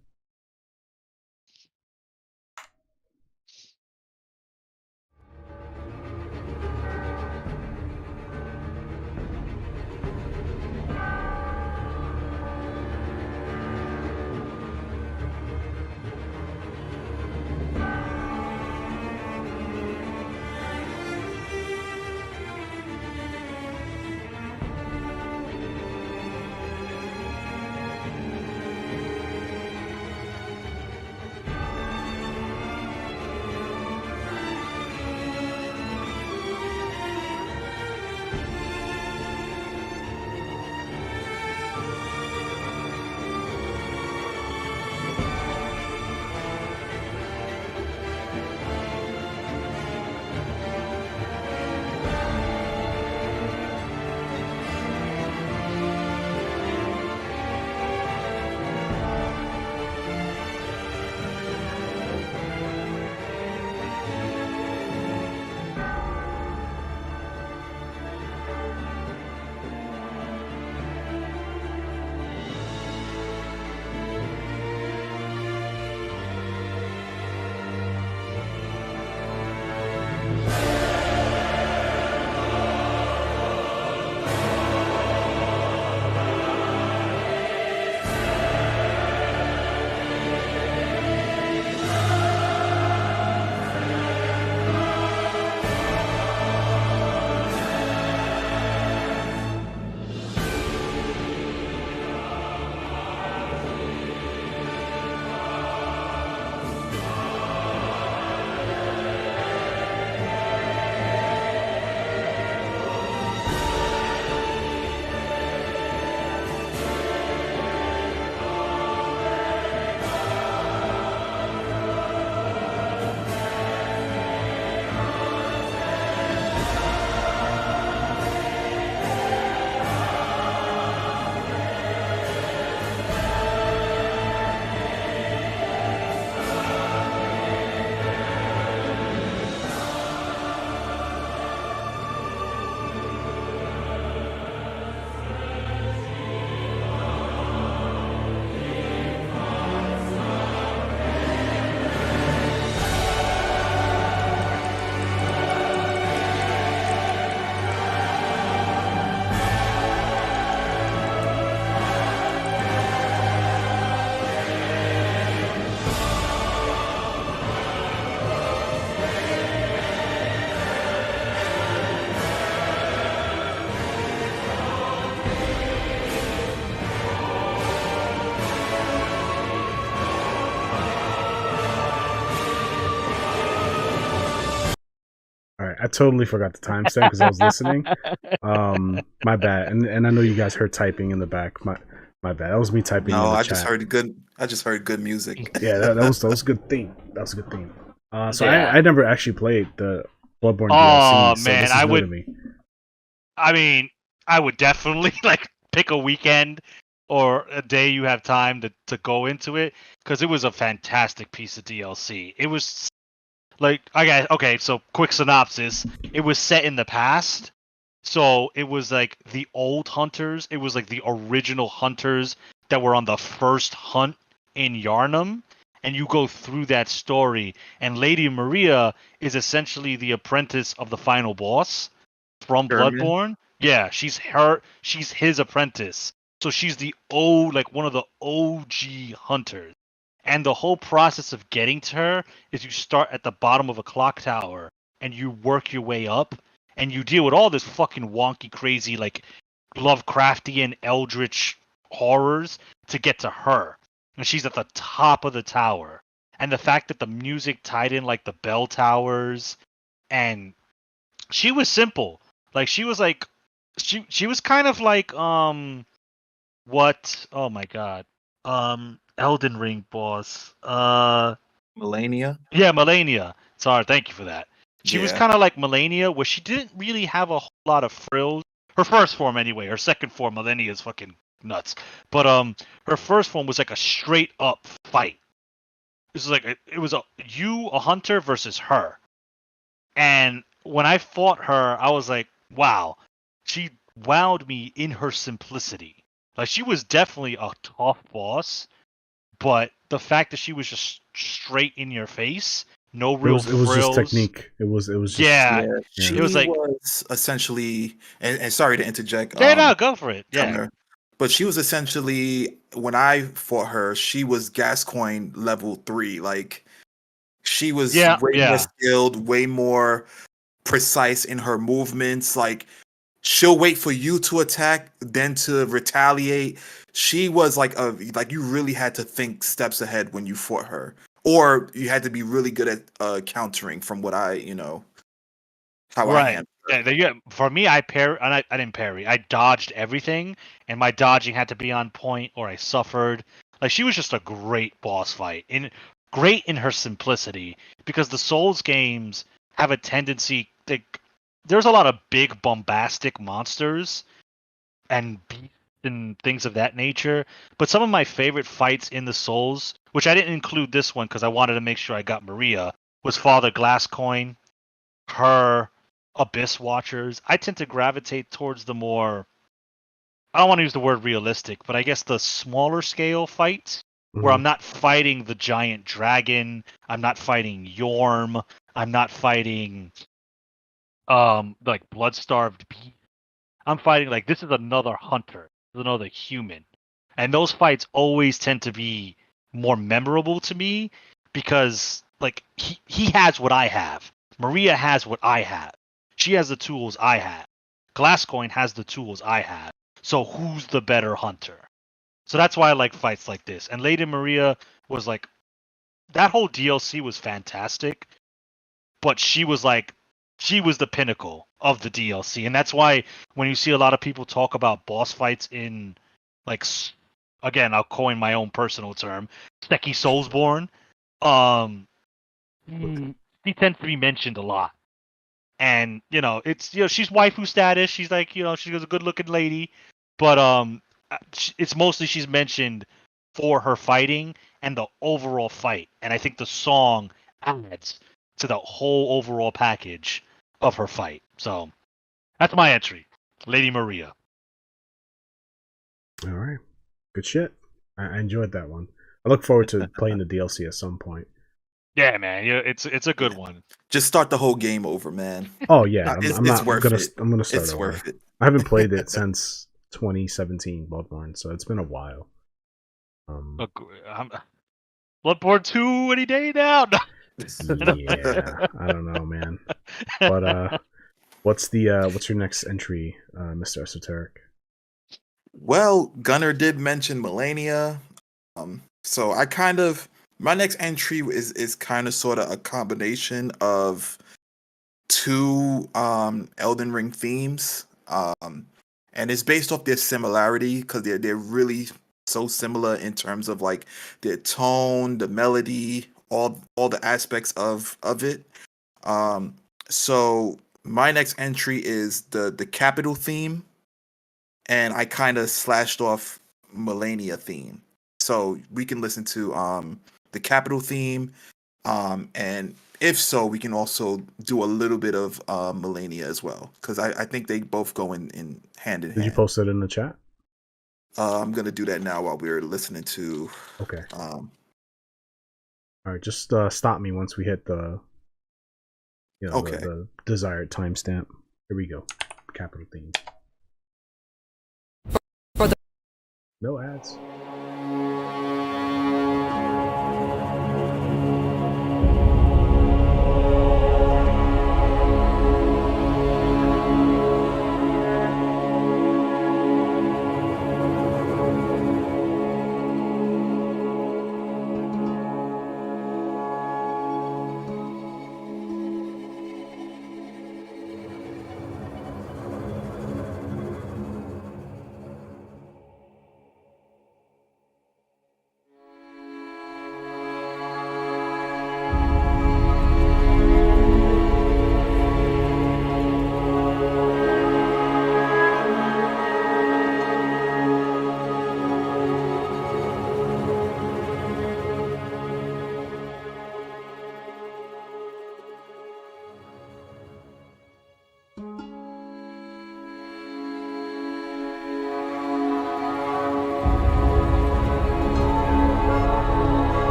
All right, I totally forgot the timestamp because I was listening. My bad, and I know you guys heard typing in the back. My bad. That was me typing No, in the I chat. just heard good music. Yeah, that was a good theme. That was a good theme. So Yeah. I never actually played the Bloodborne Oh DLC, so man, this is new to me. I mean, I would definitely like pick a weekend or a day you have time to go into it because it was a fantastic piece of DLC. It was like okay, so quick synopsis. It was set in the past. So it was like the old hunters, it was like the original hunters that were on the first hunt in Yarnum, and you go through that story, and Lady Maria is essentially the apprentice of the final boss from German. Bloodborne. Yeah, she's his apprentice. So she's like one of the OG hunters. And the whole process of getting to her is you start at the bottom of a clock tower and you work your way up and you deal with all this fucking wonky crazy like Lovecraftian eldritch horrors to get to her. And she's at the top of the tower. And the fact that the music tied in like the bell towers and she was simple. Like she was like she was kind of like what oh my god. Elden Ring boss. Malenia. Yeah, Malenia. Sorry, thank you for that. She was Yeah. kind of like Malenia, where she didn't really have a whole lot of frills. Her first form, anyway. Her second form, Malenia, is fucking nuts. But her first form was like a straight up fight. It was like it was a hunter versus her. And when I fought her, I was like, wow, she wowed me in her simplicity. Like she was definitely a tough boss, but the fact that she was just straight in your face, no real It was just frills. technique. It was just Yeah, Yeah, she it was like was essentially, and sorry to interject, yeah, no, go for it. Yeah, Gunner, but she was essentially when I fought her, she was Gascoigne level 3. Like she was yeah, way more yeah, skilled, way more precise in her movements. Like she'll wait for you to attack, then to retaliate. She was like you really had to think steps ahead when you fought her, or you had to be really good at countering. From what how I right. handle her. Yeah, for me, I didn't parry. I dodged everything, and my dodging had to be on point, or I suffered. Like she was just a great boss fight, and great in her simplicity, because the Souls games have a tendency. There's a lot of big bombastic monsters and beasts and things of that nature. But some of my favorite fights in the Souls, which I didn't include this one because I wanted to make sure I got Maria, was Father Glasscoin, her, Abyss Watchers. I tend to gravitate towards the more, I don't want to use the word realistic, but I guess the smaller scale fights where I'm not fighting the giant dragon, I'm not fighting Yorm, I'm not fighting like blood-starved beast. I'm fighting like this is another hunter, this is another human. And those fights always tend to be more memorable to me because like he has what I have. Maria has what I have. She has the tools I have. Glasscoin has the tools I have. So who's the better hunter? So that's why I like fights like this. And Lady Maria was like that whole DLC was fantastic, but she was the pinnacle of the DLC, and that's why when you see a lot of people talk about boss fights in like again, I'll coin my own personal term, Seki Soulsborne, um, she tends to be mentioned a lot, and it's she's waifu status. She's like she's a good looking lady, but it's mostly she's mentioned for her fighting and the overall fight, and I think the song adds to the whole overall package of her fight. So that's my entry, Lady Maria. All right, good shit. I enjoyed that one. I look forward to playing the DLC at some point. Yeah, man, it's a good one. Just start the whole game over, man. Oh yeah, It's worth it. I'm gonna start It's over. worth it. I haven't played it since 2017 Bloodborne, so it's been a while. Bloodborne 2 any day now. Yeah, I don't know, man. But what's your next entry, Mr. Esoteric? Well, Gunner did mention Malenia. So my next entry is kind of sort of a combination of two Elden Ring themes. And it's based off their similarity because they're really so similar in terms of like the tone, the melody, all the aspects of it. Um, so my next entry is the capital theme, and I kind of slashed off Malenia theme. So we can listen to the capital theme, and if so, we can also do a little bit of Malenia as well, because I think they both go in hand in Did you hand. post it in the chat? I'm gonna do that now while we're listening to. Okay. Um, All right. Just stop me once we hit the Okay. the desired timestamp. Here we go. Capital theme. No ads.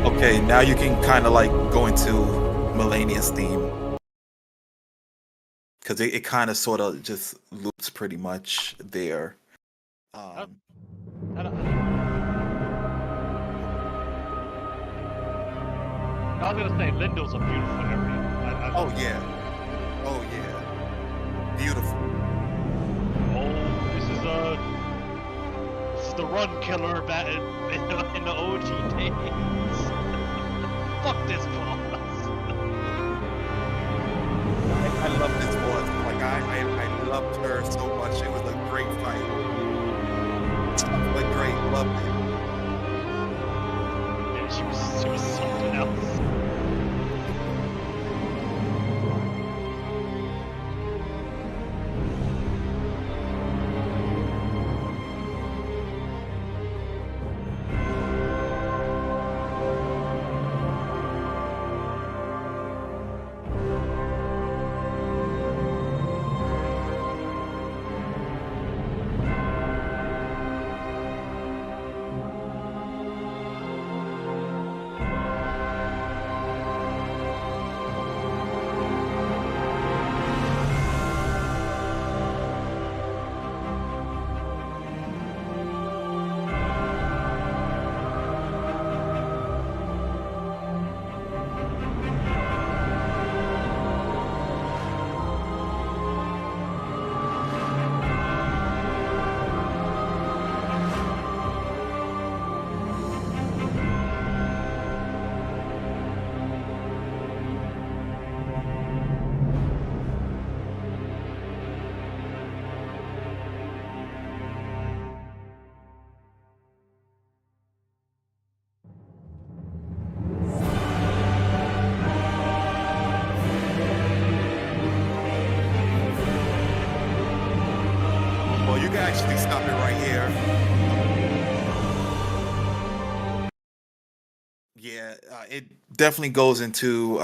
Okay, now you can kind of like go into Malenia's theme, because it kind of sort of just loops pretty much there. I don't- I was gonna say Leyndell's a beautiful area. Oh yeah, oh yeah, beautiful. Oh, this is the run killer bat in the OG days. Fuck this boss. I love this boss. Like I loved her so much. It was a great fight. Like great, loved it. Yeah, she was something else. Well, you can actually stop it right here. Yeah, it definitely goes into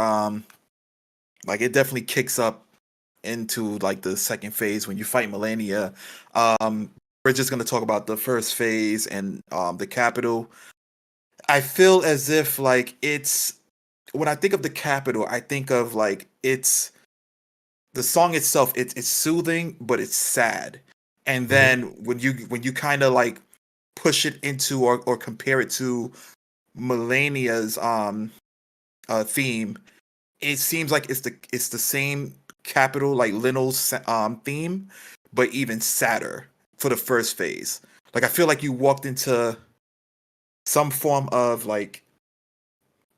like it definitely kicks up into like the second phase when you fight Malenia. We're just gonna talk about the first phase and the capital. I feel as if like it's when I think of the capital, I think of like it's the song itself. It's soothing, but it's sad. And then when you kind of like push it into or compare it to Malenia's theme, it seems like it's the same capital like Leyndell's theme, but even sadder for the first phase. Like I feel like you walked into some form of like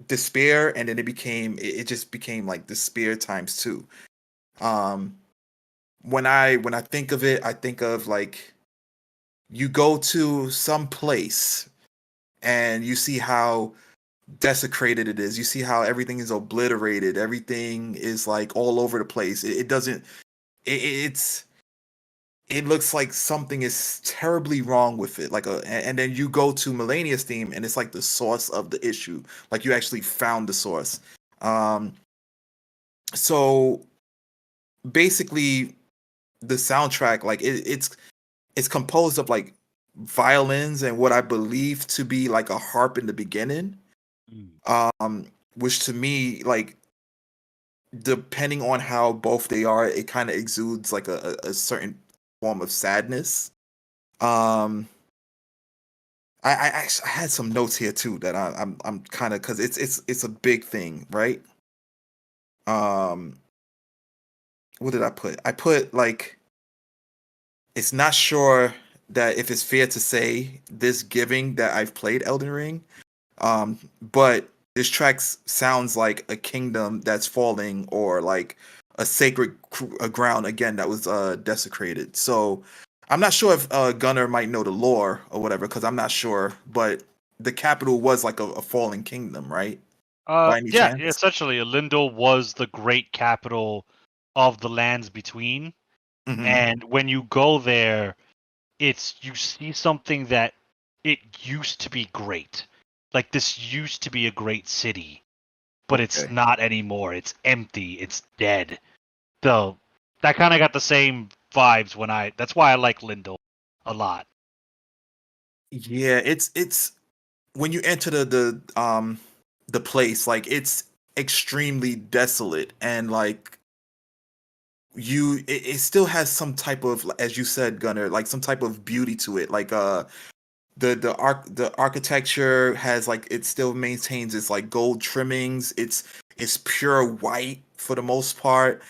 despair, and then it just became like despair times two. Um, when I think of it, I think of like you go to some place and you see how desecrated it is. You see how everything is obliterated. Everything is like all over the place. It doesn't. It's. It looks like something is terribly wrong with it. And then you go to Malenia's theme, and it's like the source of the issue. Like you actually found the source. Um, so basically, the soundtrack, like it's composed of like violins and what I believe to be like a harp in the beginning. Which to me, like, depending on how both they are, it kind of exudes like a certain form of sadness. I had some notes here too that I'm kind of, because it's a big thing, right? What did I put? I put like, it's not sure that if it's fair to say this, giving that I've played Elden Ring, but this track sounds like a kingdom that's falling, or like a sacred ground again that was desecrated. So I'm not sure if Gunnar might know the lore or whatever, because I'm not sure. But the capital was like a falling kingdom, right? By any Yeah, chance? essentially, Leyndell was the great capital of the lands between, Mm-hmm. and when you go there, you see something that it used to be great. Like this used to be a great city, but it's Okay. not anymore. It's empty. It's dead. So that kind of got the same vibes when I. That's why I like Leyndell a lot. Yeah, it's when you enter the place, like it's extremely desolate, and like it still has some type of, as you said, Gunnar, like some type of beauty to it. Like the architecture has like, it still maintains its like gold trimmings. It's pure white for the most part.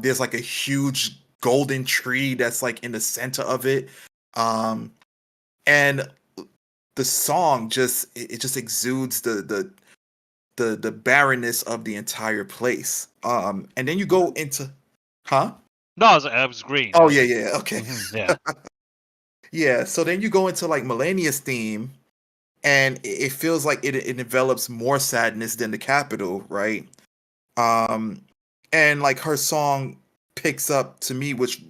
There's like a huge golden tree that's like in the center of it. And the song just, it just exudes the barrenness of the entire place. And then you go into, huh? No, I was green. I Oh was yeah, like, yeah, okay. yeah. Yeah, so then you go into like Malenia's theme, and it feels like it develops more sadness than the capital, right? Um, and like her song picks up to me, which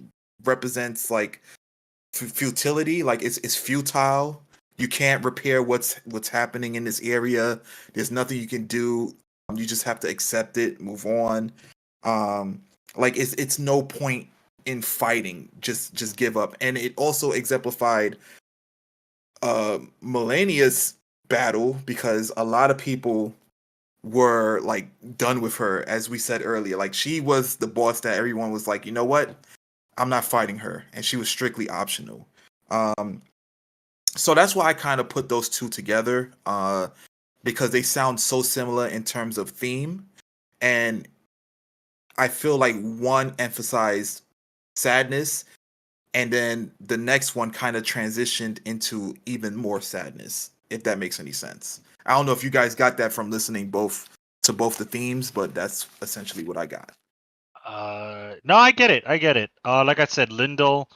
represents like futility. Like it's futile. You can't repair what's happening in this area. There's nothing you can do. You just have to accept it, move on. Like it's no point in fighting. Just give up. And it also exemplified Malenia's battle, because a lot of people were like done with her, as we said earlier. Like she was the boss that everyone was like, you know what, I'm not fighting her, and she was strictly optional. So that's why I kind of put those two together, because they sound so similar in terms of theme, and I feel like one emphasized sadness, and then the next one kind of transitioned into even more sadness, if that makes any sense. I don't know if you guys got that from listening to both the themes, but that's essentially what I got. No, I get it. I get it. Like I said, Leyndell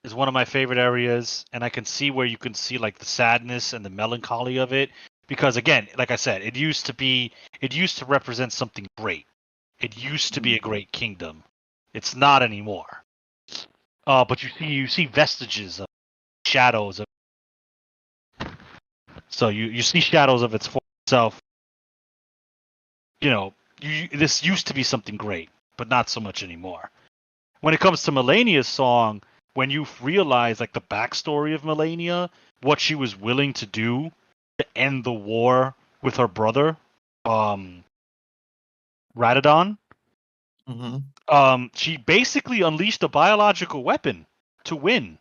is one of my favorite areas, and I can see where you can see like the sadness and the melancholy of it. Because again, like I said, it used to represent something great. It used to be a great kingdom. It's not anymore. But you see vestiges of shadows of. So you see shadows of its former self. You know, this used to be something great, but not so much anymore. When it comes to Malenia's song, when you realize like the backstory of Malenia, what she was willing to do to end the war with her brother, Radadon, she basically unleashed a biological weapon to win.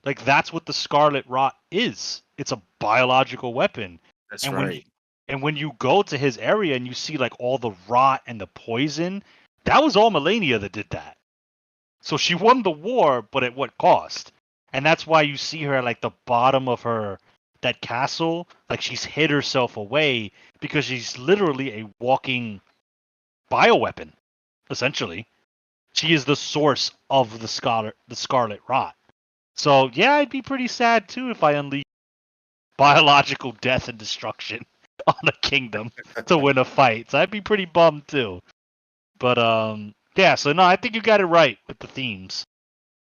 Like that's what the Scarlet Rot is. It's a biological weapon. That's And right. And when you go to his area and you see like all the rot and the poison, that was all Malenia that did that. So she won the war, but at what cost? And that's why you see her at like the bottom of that castle, like she's hid herself away because she's literally a walking bioweapon, essentially. She is the source of the scarlet rot. So yeah, I'd be pretty sad too if I unleashed biological death and destruction on a kingdom to win a fight. So I'd be pretty bummed too. But yeah, so no, I think you got it right with the themes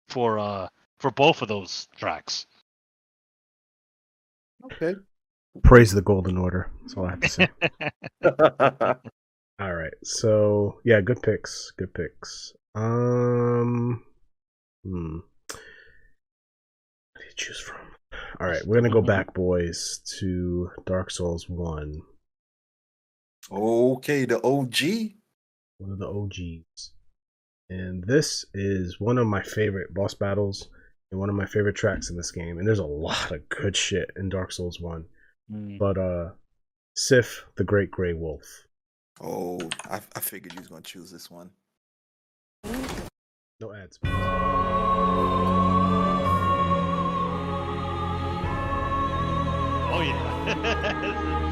for both of those tracks. Okay. Praise the Golden Order. That's all I have to say. All right. So yeah, good picks. Good picks. What do you choose from? All right, we're gonna go back, boys, to Dark Souls 1. Okay, the OG. One of the OGs. And this is one of my favorite boss battles and one of my favorite tracks in this game. And there's a lot of good shit in Dark Souls 1. But Sif, the Great Grey Wolf. Oh, I figured you was gonna choose this one. No ads. Oh yeah.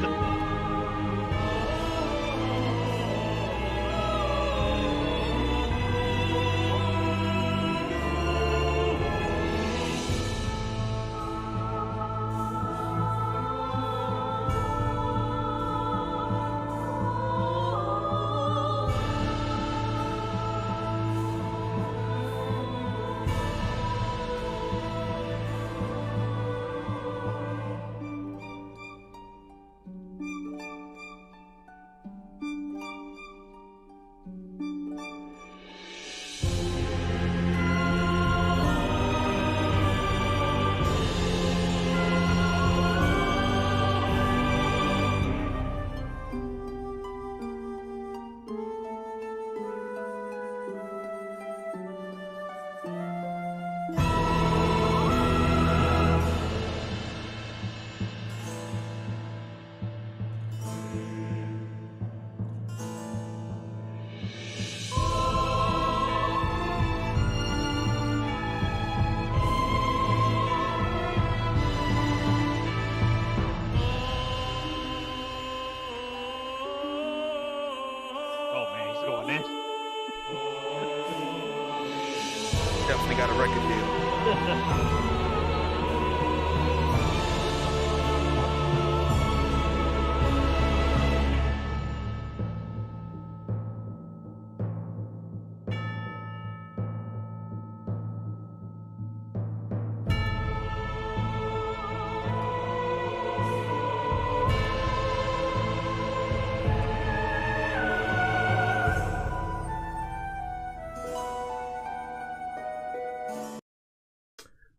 Definitely got a record deal.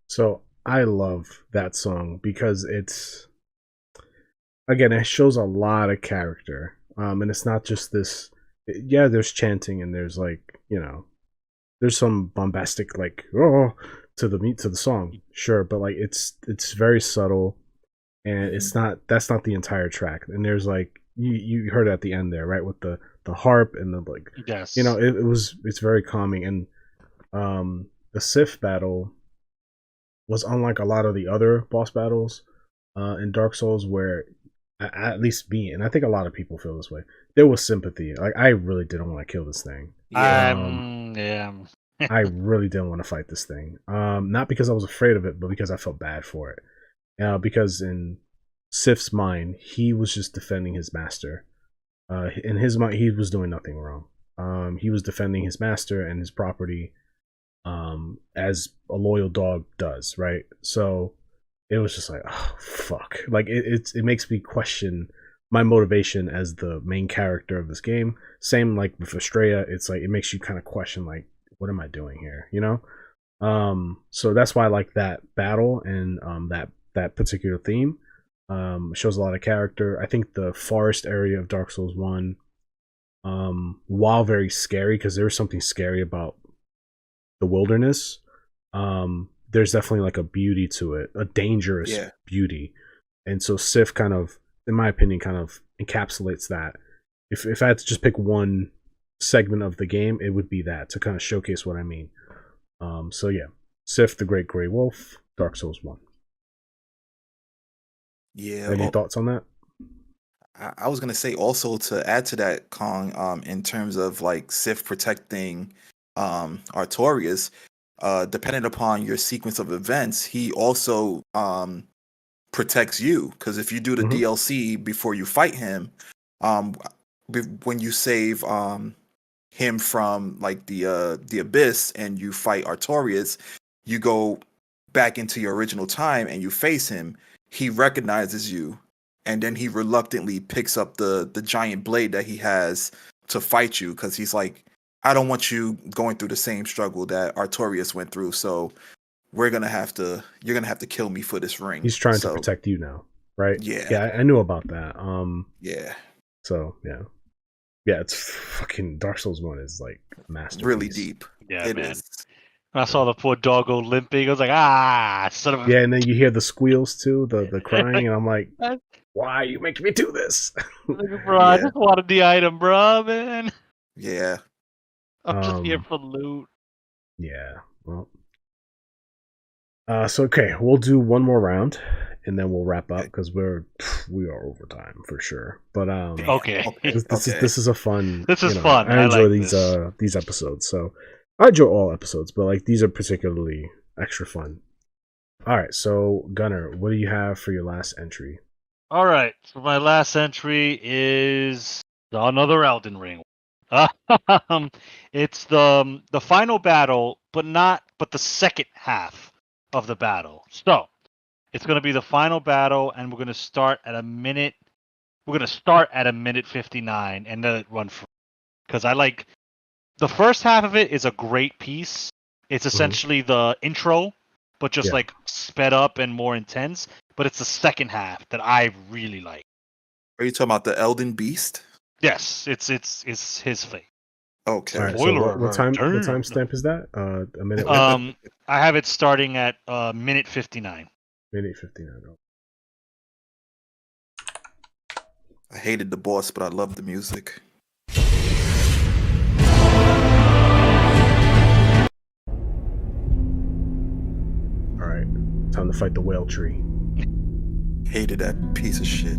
So I love that song because it's, again, it shows a lot of character. And it's not just this, yeah, there's chanting and there's like, you know, there's some bombastic like, oh, to the song, sure, but like it's very subtle and that's not the entire track. And there's like, you heard it at the end there, right, with the harp and the like, yes, you know, it's very calming. And the Sif battle was unlike a lot of the other boss battles in Dark Souls, where at least me, and I think a lot of people feel this way, there was sympathy. Like I really didn't want to kill this thing. yeah. I really didn't want to fight this thing. Not because I was afraid of it, but because I felt bad for it. Because in Sif's mind, he was just defending his master. In his mind, he was doing nothing wrong. He was defending his master and his property, as a loyal dog does, right? So it was just like, oh fuck, like it makes me question my motivation as the main character of this game. Same like with Astraea, it's like it makes you kind of question like, what am I doing here, you know? So that's why I like that battle and that particular theme. Shows a lot of character. I think the forest area of Dark Souls 1, while very scary, because there was something scary about the wilderness, there's definitely like a beauty to it, a dangerous beauty. And so Sif kind of in my opinion, kind of encapsulates that. If I had to just pick one segment of the game, it would be that to kind of showcase what I mean. So yeah, Sif, the Great Grey Wolf, Dark Souls 1. Yeah. Any thoughts on that? I was gonna say also to add to that, Kong, in terms of like Sif protecting Artorias, depending upon your sequence of events, he also protects you. Because if you do the Mhm. DLC before you fight him, when you save him from like the abyss and you fight Artorias, you go back into your original time and you face him. He recognizes you, and then he reluctantly picks up the giant blade that he has to fight you because he's like, I don't want you going through the same struggle that Artorias went through. So you're gonna have to kill me for this ring. He's trying to protect you now, right? Yeah. I knew about that. Yeah. So yeah, it's fucking Dark Souls 1 is like masterpiece. Really deep. Yeah, It man. is. When I saw the poor doggo limping, I was like, son of a... Yeah, and then you hear the squeals too, the crying, and I'm like, why are you making me do this? Bro, I just wanted the item, bro, man. Yeah. I'm just here for loot. Yeah, well. So okay, we'll do one more round, and then we'll wrap up because we are overtime for sure. But okay, this is a fun. This is fun. I enjoy like these episodes. So I enjoy all episodes, but like these are particularly extra fun. All right, so Gunnar, what do you have for your last entry? All right, so my last entry is another Elden Ring. It's the final battle, but the second half of the battle. So it's going to be the final battle, and we're going to start at a minute. We're going to start at a minute 59 and let it run for. Because I like the first half of it is a great piece. It's essentially the intro, but just like sped up and more intense. But it's the second half that I really like. Are you talking about the Elden Beast? Yes, it's his fate. Okay. All right, so what time stamp is that? A minute. I have it starting at minute 59. Minute 59. I hated the boss, but I love the music. All right, time to fight the whale tree. Hated that piece of shit.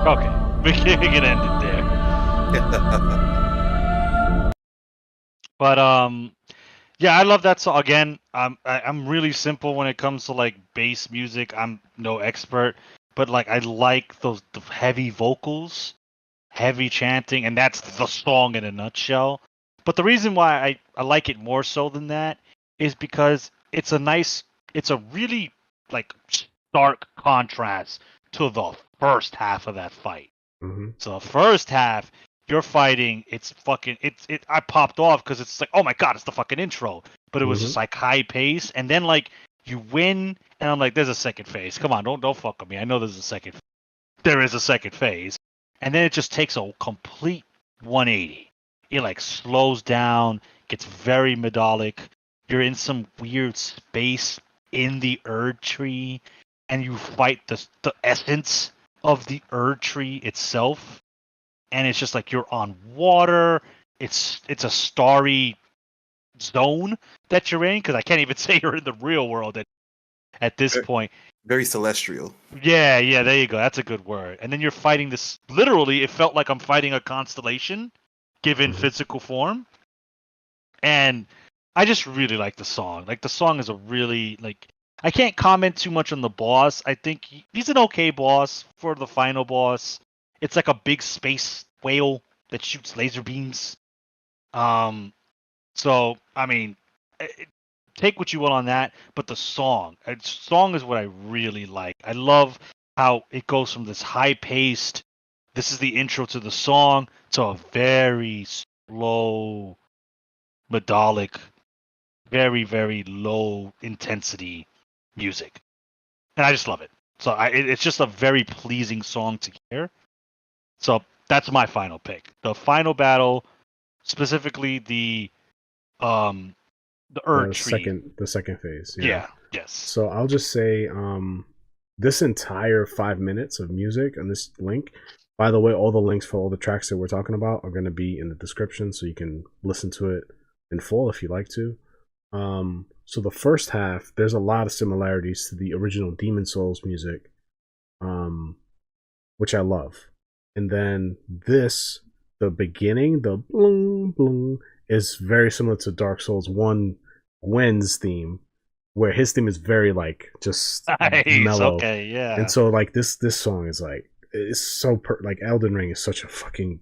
Okay, we can end it there. But yeah, I love that song. Again, I'm really simple when it comes to like bass music. I'm no expert, but like I like the heavy vocals, heavy chanting, and that's the song in a nutshell. But the reason why I like it more so than that is because it's a really like stark contrast to the first half of that fight. Mm-hmm. So first half, you're fighting. It's fucking. I popped off because it's like, oh my god, it's the fucking intro. But it was just like high pace, and then like you win, and I'm like, there's a second phase. Come on, don't fuck with me. I know there's a second. There is a second phase, and then it just takes a complete 180. It like slows down, gets very melodic. You're in some weird space in the Erd tree, and you fight the essence of the Erd tree itself, and it's just like you're on water. It's a starry zone that you're in, because I can't even say you're in the real world at this point. Very celestial. Yeah, there you go. That's a good word. And then you're fighting this. Literally, it felt like I'm fighting a constellation, given physical form. And I just really like the song. Like, the song is a really, like, I can't comment too much on the boss. I think he's an okay boss for the final boss. It's like a big space whale that shoots laser beams. So, I mean, take what you will on that, but the song is what I really like. I love how it goes from this high-paced, this is the intro to the song, to a very slow, melodic, very, very low intensity music. And I just love it. So it's just a very pleasing song to hear. So that's my final pick. The final battle, specifically the Erd tree. The second phase. Yeah. Yes. So I'll just say, this entire 5 minutes of music on this link. By the way, all the links for all the tracks that we're talking about are going to be in the description, so you can listen to it in full if you like to. So the first half, there's a lot of similarities to the original Demon Souls music, which I love. And then the beginning, the bloom bloom, is very similar to Dark Souls 1 Gwen's theme, where his theme is very like just mellow. Okay, yeah. And so like this song is like, it's so like Elden Ring is such a fucking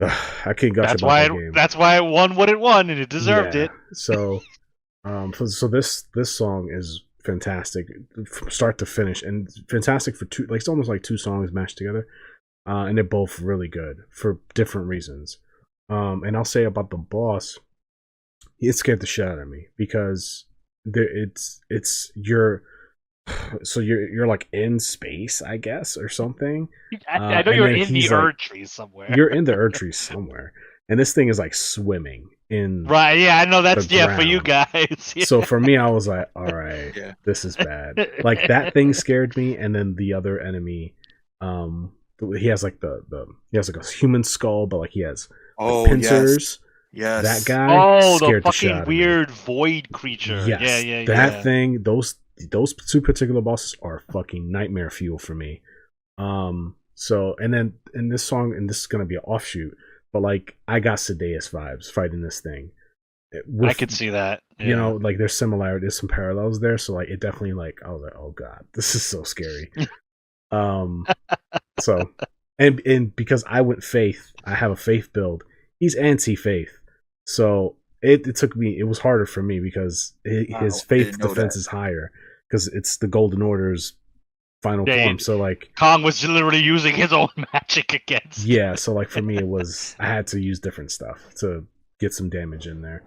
I can't gush about that game. That's why it won what it won, and it deserved it. So so this song is fantastic from start to finish, and fantastic for two, like it's almost like two songs mashed together. And they're both really good for different reasons. And I'll say about the boss, it scared the shit out of me because you're like in space, I guess, or something. I know you're in the Erd tree somewhere. You're in the Erd tree somewhere, and this thing is like swimming in. Right? Yeah, I know that's for you guys. Yeah. So for me, I was like, all right, this is bad. Like that thing scared me, and then the other enemy, he has like he has like a human skull, but like he has pincers. Yes. That guy scared the shit out fucking of me. weird void creature. Yes. Yeah. That thing, those two particular bosses are fucking nightmare fuel for me. So and then in this song, and this is gonna be an offshoot, but like I got Sadeas vibes fighting this thing. I could see that. Yeah. You know, like there's similarities, some parallels there. So like it definitely like I was like, oh god, this is so scary. So and because I went faith, I have a faith build. He's anti-faith, so it took me. It was harder for me because his faith defense is higher because it's the Golden Order's final form. So like Kong was literally using his own magic against. Yeah, so like for me, it was I had to use different stuff to get some damage in there.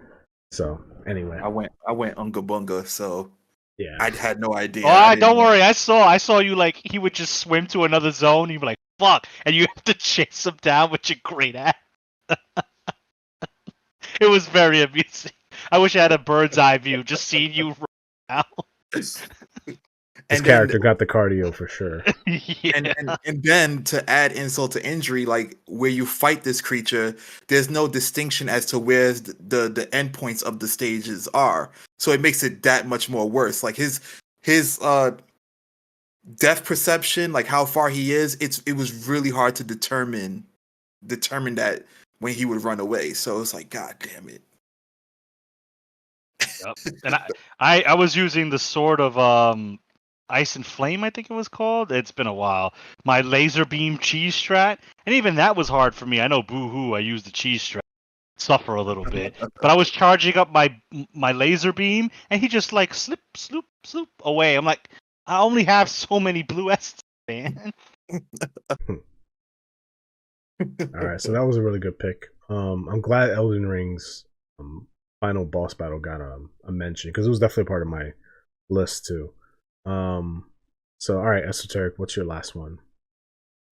So anyway, I went Unga Bunga, so. Yeah, I had no idea. Oh, don't worry. I saw you like he would just swim to another zone. You'd be like, "Fuck!" and you have to chase him down with your great axe. It was very amusing. I wish I had a bird's eye view, just seeing you run out. This character got the cardio for sure. Yeah. And then to add insult to injury, like where you fight this creature, there's no distinction as to where the endpoints of the stages are. So it makes it that much more worse. Like his depth perception, like how far he is, it was really hard to determine that when he would run away. So it's like, God damn it. Yep. And I was using the sword of Ice and Flame, I think it was called. It's been a while. My laser beam cheese strat, and even that was hard for me. I know, boo-hoo, I used the cheese strat. Suffer a little bit, but I was charging up my laser beam, and he just like slip away. I'm like, I only have so many blue S's, man. All right, so that was a really good pick. I'm glad Elden Ring's final boss battle got a mention because it was definitely part of my list too. So all right, Esoteric, what's your last one?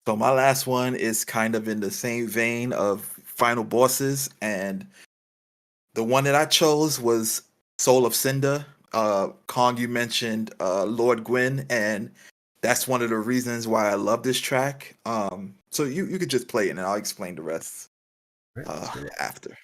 So my last one is kind of in the same vein of final bosses, and the one that I chose was Soul of Cinder. Kong, you mentioned Lord Gwyn, and that's one of the reasons why I love this track. So you could just play it, and I'll explain the rest All right, let's hear it. after.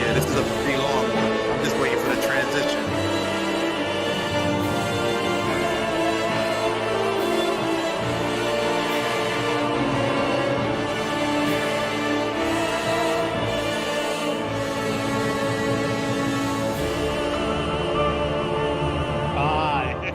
Yeah, this is a pretty long one. I'm just waiting for the transition. Bye.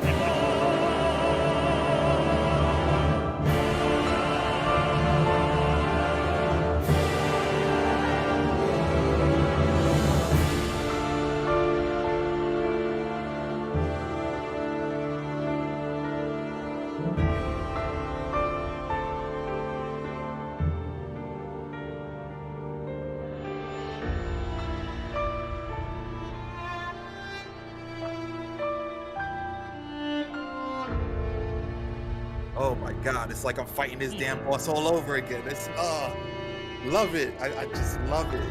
Oh my god, it's like I'm fighting this damn boss all over again. It's love it. I just love it.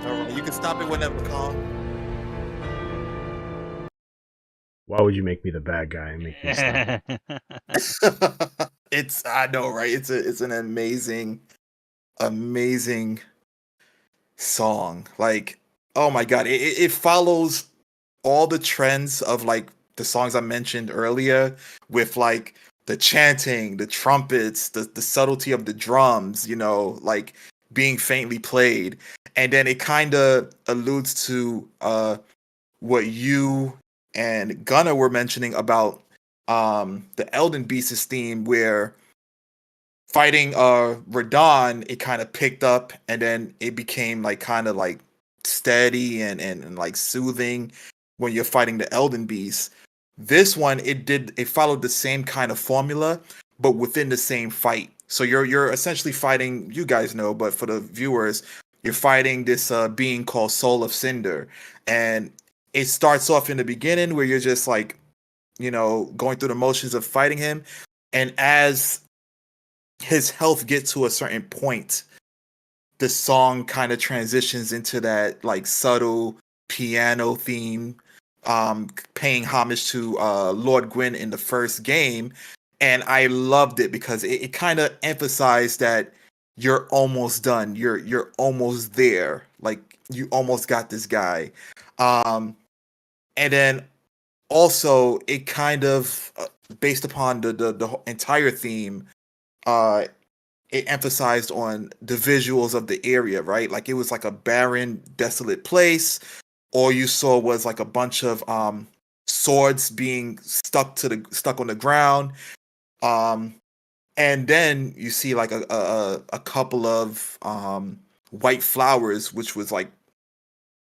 Alright, you can stop it whenever, Kong. Why would you make me the bad guy and make me stop? It's I know, right? It's an amazing song. Like, oh my god, it follows all the trends of like the songs I mentioned earlier with like the chanting, the trumpets, the subtlety of the drums, like being faintly played. And then it kind of alludes to what you and Gunnar were mentioning about the Elden Beasts theme, where fighting Radon, it kind of picked up and then it became like kind of like steady and like soothing when you're fighting the Elden Beast. This one, it followed the same kind of formula, but within the same fight. So you're essentially fighting, you guys know, but for the viewers, you're fighting this being called Soul of Cinder. And it starts off in the beginning where you're just like going through the motions of fighting him. And as his health gets to a certain point, the song kind of transitions into that like subtle piano theme, paying homage to Lord Gwyn in the first game. And I loved it because it kind of emphasized that you're almost done. You're almost there. Like you almost got this guy. And then also it kind of based upon the entire theme, it emphasized on the visuals of the area, right? Like it was like a barren, desolate place. All you saw was like a bunch of swords being stuck on the ground. And then you see like a couple of white flowers, which was like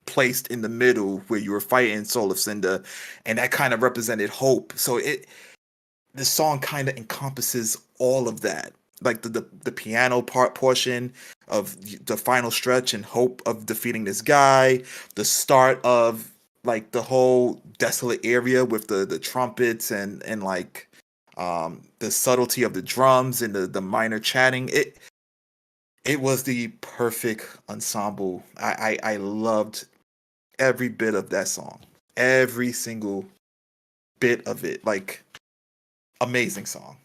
placed in the middle where you were fighting Soul of Cinder, and that kind of represented hope. So the song kind of encompasses all of that, like the piano portion of the final stretch and hope of defeating this guy, the start of like the whole desolate area with the trumpets and like the subtlety of the drums and the minor chatting. It was the perfect ensemble. I loved every bit of that song, every single bit of it. Like, amazing song,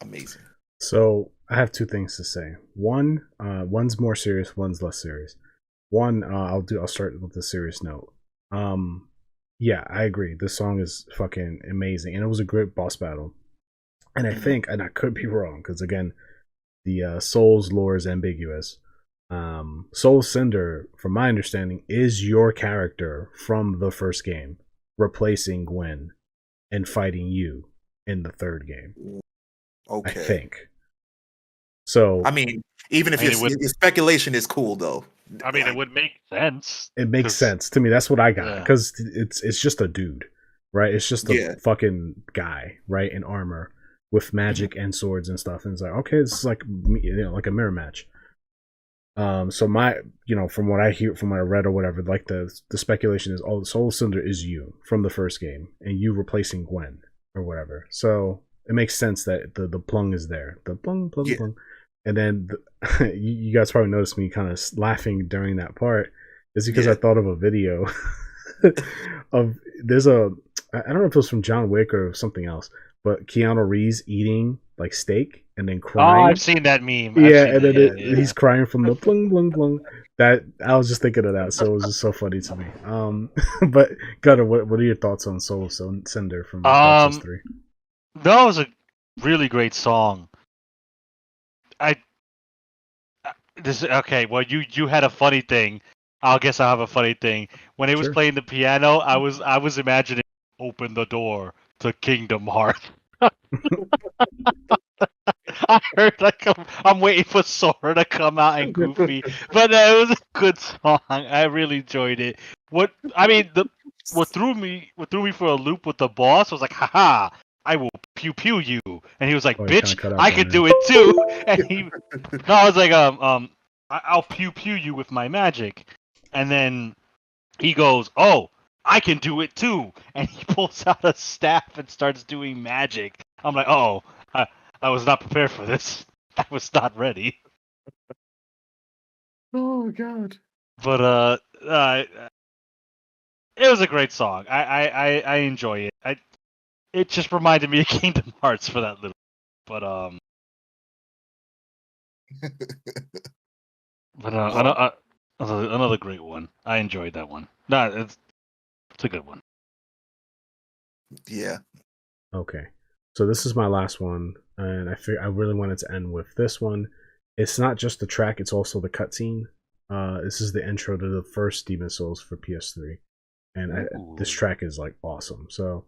amazing. So I have two things to say. One's more serious, one's less serious. One, I'll start with the serious note. Yeah, I agree. This song is fucking amazing, and it was a great boss battle. And I think, and I could be wrong, because again, the Soul's lore is ambiguous. Soul Cinder, from my understanding, is your character from the first game, replacing Gwen and fighting you in the third game. Okay. I think. So I mean, even if your speculation is cool, though. I mean, it would make sense. It makes sense to me. That's what I got, Yeah. because it's just a dude, right? It's just a fucking guy, right, in armor with magic and swords and stuff. And it's like, okay, this is like like a mirror match. So my, from what I hear, from what I read or whatever, like the speculation is, Soul Cinder is you from the first game, and you replacing Gwen or whatever. So it makes sense that the plung is there, the plung. And then you guys probably noticed me kind of laughing during that part, is because I thought of a video of I don't know if it was from John Wick or something else, but Keanu Reeves eating like steak and then crying. Oh, I've seen that meme. He's crying from the plung plung plung. That I was just thinking of that, so it was just so funny to me. But Gutter, what are your thoughts on Soul of Cinder from Dark Souls 3? That was a really great song. Okay. Well, you had a funny thing. I guess I have a funny thing. When he was playing the piano, I was imagining open the door to Kingdom Hearts. I heard like I'm waiting for Sora to come out and Goofy, but it was a good song. I really enjoyed it. What threw me for a loop with the boss was like, haha, I will pew pew you, and he was like, bitch, I could do it too. And I was like, I'll pew pew you with my magic, and then he goes, oh, I can do it too, and he pulls out a staff and starts doing magic. I'm like, oh, I was not prepared for this. I was not ready. Oh God! But it was a great song. I enjoy it. It just reminded me of Kingdom Hearts for that little. But another great one. I enjoyed that one. It's a good one. Yeah. Okay. So this is my last one, and I really wanted to end with this one. It's not just the track; it's also the cutscene. This is the intro to the first Demon Souls for PS3, and this track is like awesome. So,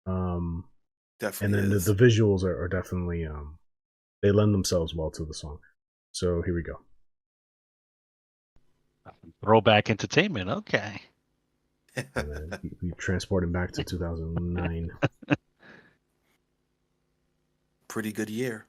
definitely. And then the visuals are definitely they lend themselves well to the song. So here we go. Throwback entertainment. Okay. And then we transport him back to 2009. Pretty good year.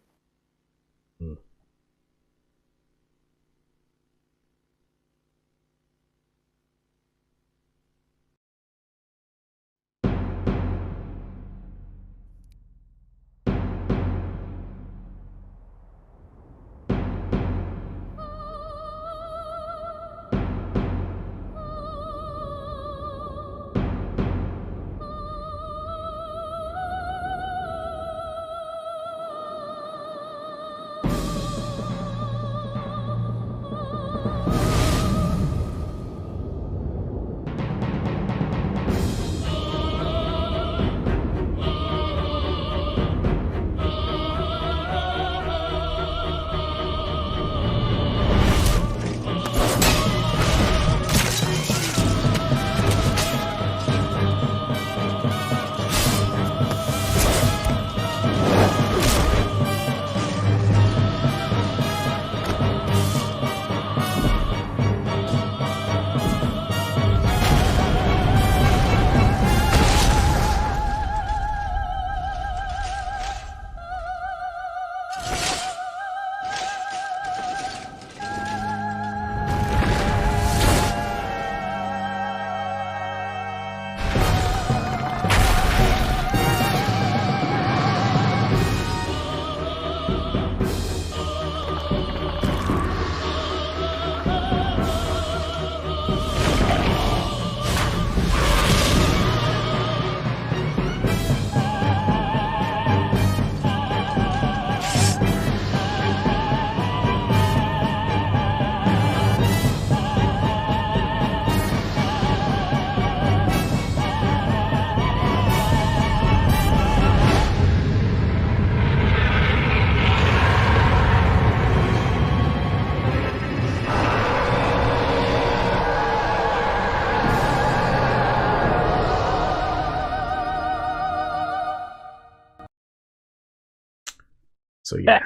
So yeah,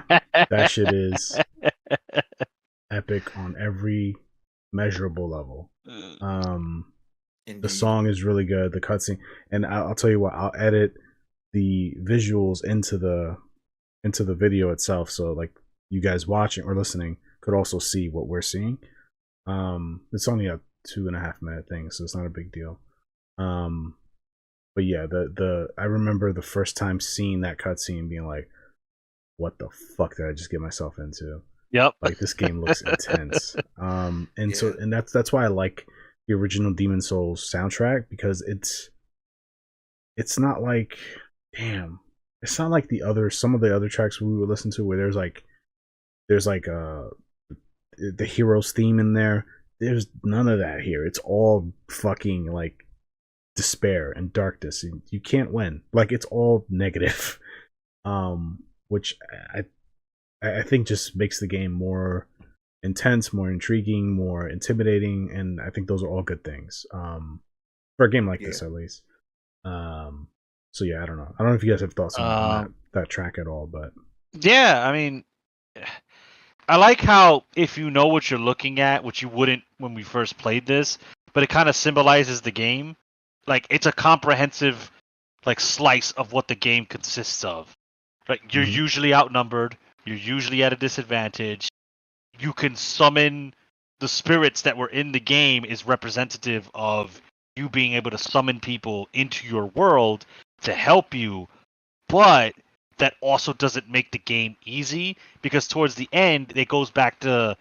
that shit is epic on every measurable level. The Indeed. song is really good. The cutscene, and I'll tell you what, I'll edit the visuals into the video itself, so like you guys watching or listening could also see what we're seeing. It's only a 2.5 minute thing, so it's not a big deal. But yeah, the I remember the first time seeing that cutscene, being like, "What the fuck did I just get myself into?" Yep. Like, this game looks intense. And Yeah. so that's why I like the original Demon Souls soundtrack, because it's not like, damn, it's not like some of the other tracks we would listen to where there's like the hero's theme in there. There's none of that here. It's all fucking like despair and darkness. You can't win. Like, it's all negative. Which I think just makes the game more intense, more intriguing, more intimidating, and I think those are all good things. For a game like this, at least. So yeah, I don't know if you guys have thoughts on that track at all, but yeah, I mean, I like how if you know what you're looking at, which you wouldn't when we first played this, but it kind of symbolizes the game. Like, it's a comprehensive like slice of what the game consists of. Like, you're usually outnumbered, you're usually at a disadvantage. You can summon the spirits that were in the game is representative of you being able to summon people into your world to help you, but that also doesn't make the game easy, because towards the end it goes back to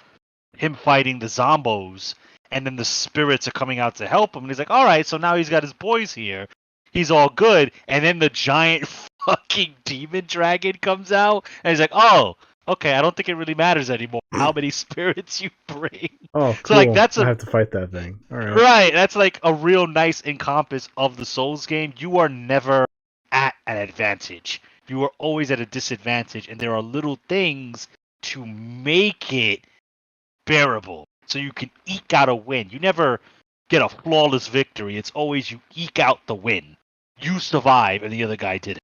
him fighting the zombos, and then the spirits are coming out to help him, and he's like, all right, so now he's got his boys here, he's all good, and then the giant fucking demon dragon comes out, and he's like, oh, okay, I don't think it really matters anymore how many spirits you bring. oh, cool. So like, that's I have to fight that thing. All right. Right, that's like a real nice encompass of the Souls game. You are never at an advantage. You are always at a disadvantage, and there are little things to make it bearable, so you can eke out a win. You never get a flawless victory. It's always you eke out the win. You survive, and the other guy did it.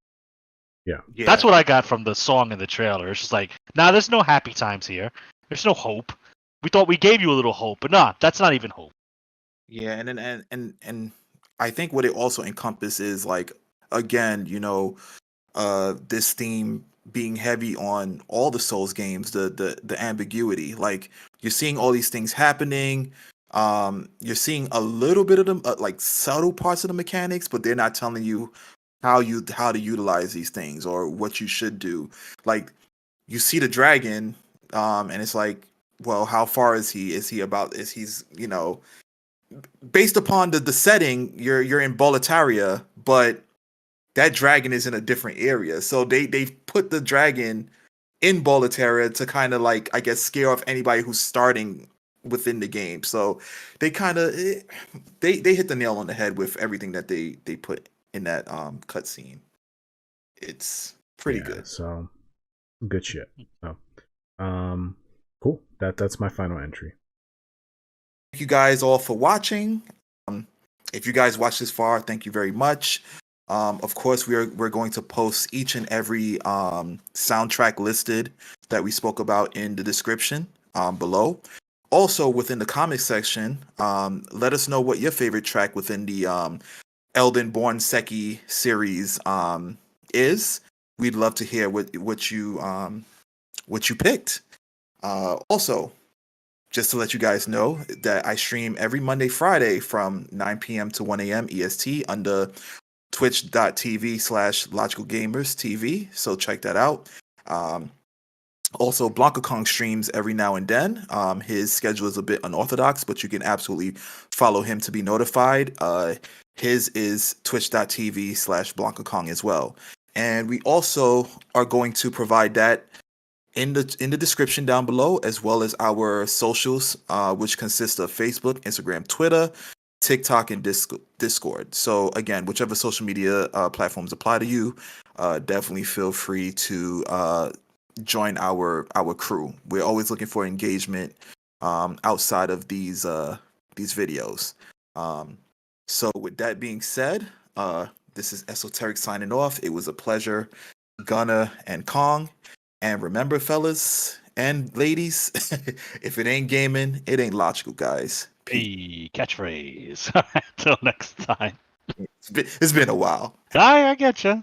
Yeah. That's what I got from the song and the trailer. It's just like, nah, there's no happy times here. There's no hope. We thought we gave you a little hope, but nah, that's not even hope. Yeah, and I think what it also encompasses, like, again, this theme being heavy on all the Souls games, the ambiguity. Like, you're seeing all these things happening. You're seeing a little bit of them, like subtle parts of the mechanics, but they're not telling you how to utilize these things or what you should do. Like, you see the dragon, and it's like, well, how far is he? Is he's based upon the setting, you're in Boletaria, but that dragon is in a different area. So they've put the dragon in Boletaria to kind of, like, I guess, scare off anybody who's starting within the game. So they kind of they hit the nail on the head with everything that they put in that cutscene. It's pretty good. So good shit. So cool. That's my final entry. Thank you guys all for watching. If you guys watched this far, thank you very much. Of course, we're going to post each and every soundtrack listed that we spoke about in the description below. Also, within the comment section, let us know what your favorite track within the Elden Borne Seki series is. We'd love to hear what you picked. Also, just to let you guys know that I stream every Monday, Friday from 9 p.m. to 1 a.m. EST under twitch.tv/logicalgamerstv. So check that out. Also, BlankaKong streams every now and then. His schedule is a bit unorthodox, but you can absolutely follow him to be notified. His is twitch.tv/BlankaKong as well. And we also are going to provide that in the description down below, as well as our socials, which consist of Facebook, Instagram, Twitter, TikTok, and Discord. So again, whichever social media platforms apply to you, definitely feel free to join our crew. We're always looking for engagement outside of these videos. So with that being said, this is Esoteric signing off. It was a pleasure, Gunner and Kong. And remember, fellas and ladies, if it ain't gaming, it ain't logical, guys. Hey, catchphrase. All right, till next time. It's been a while. I get you.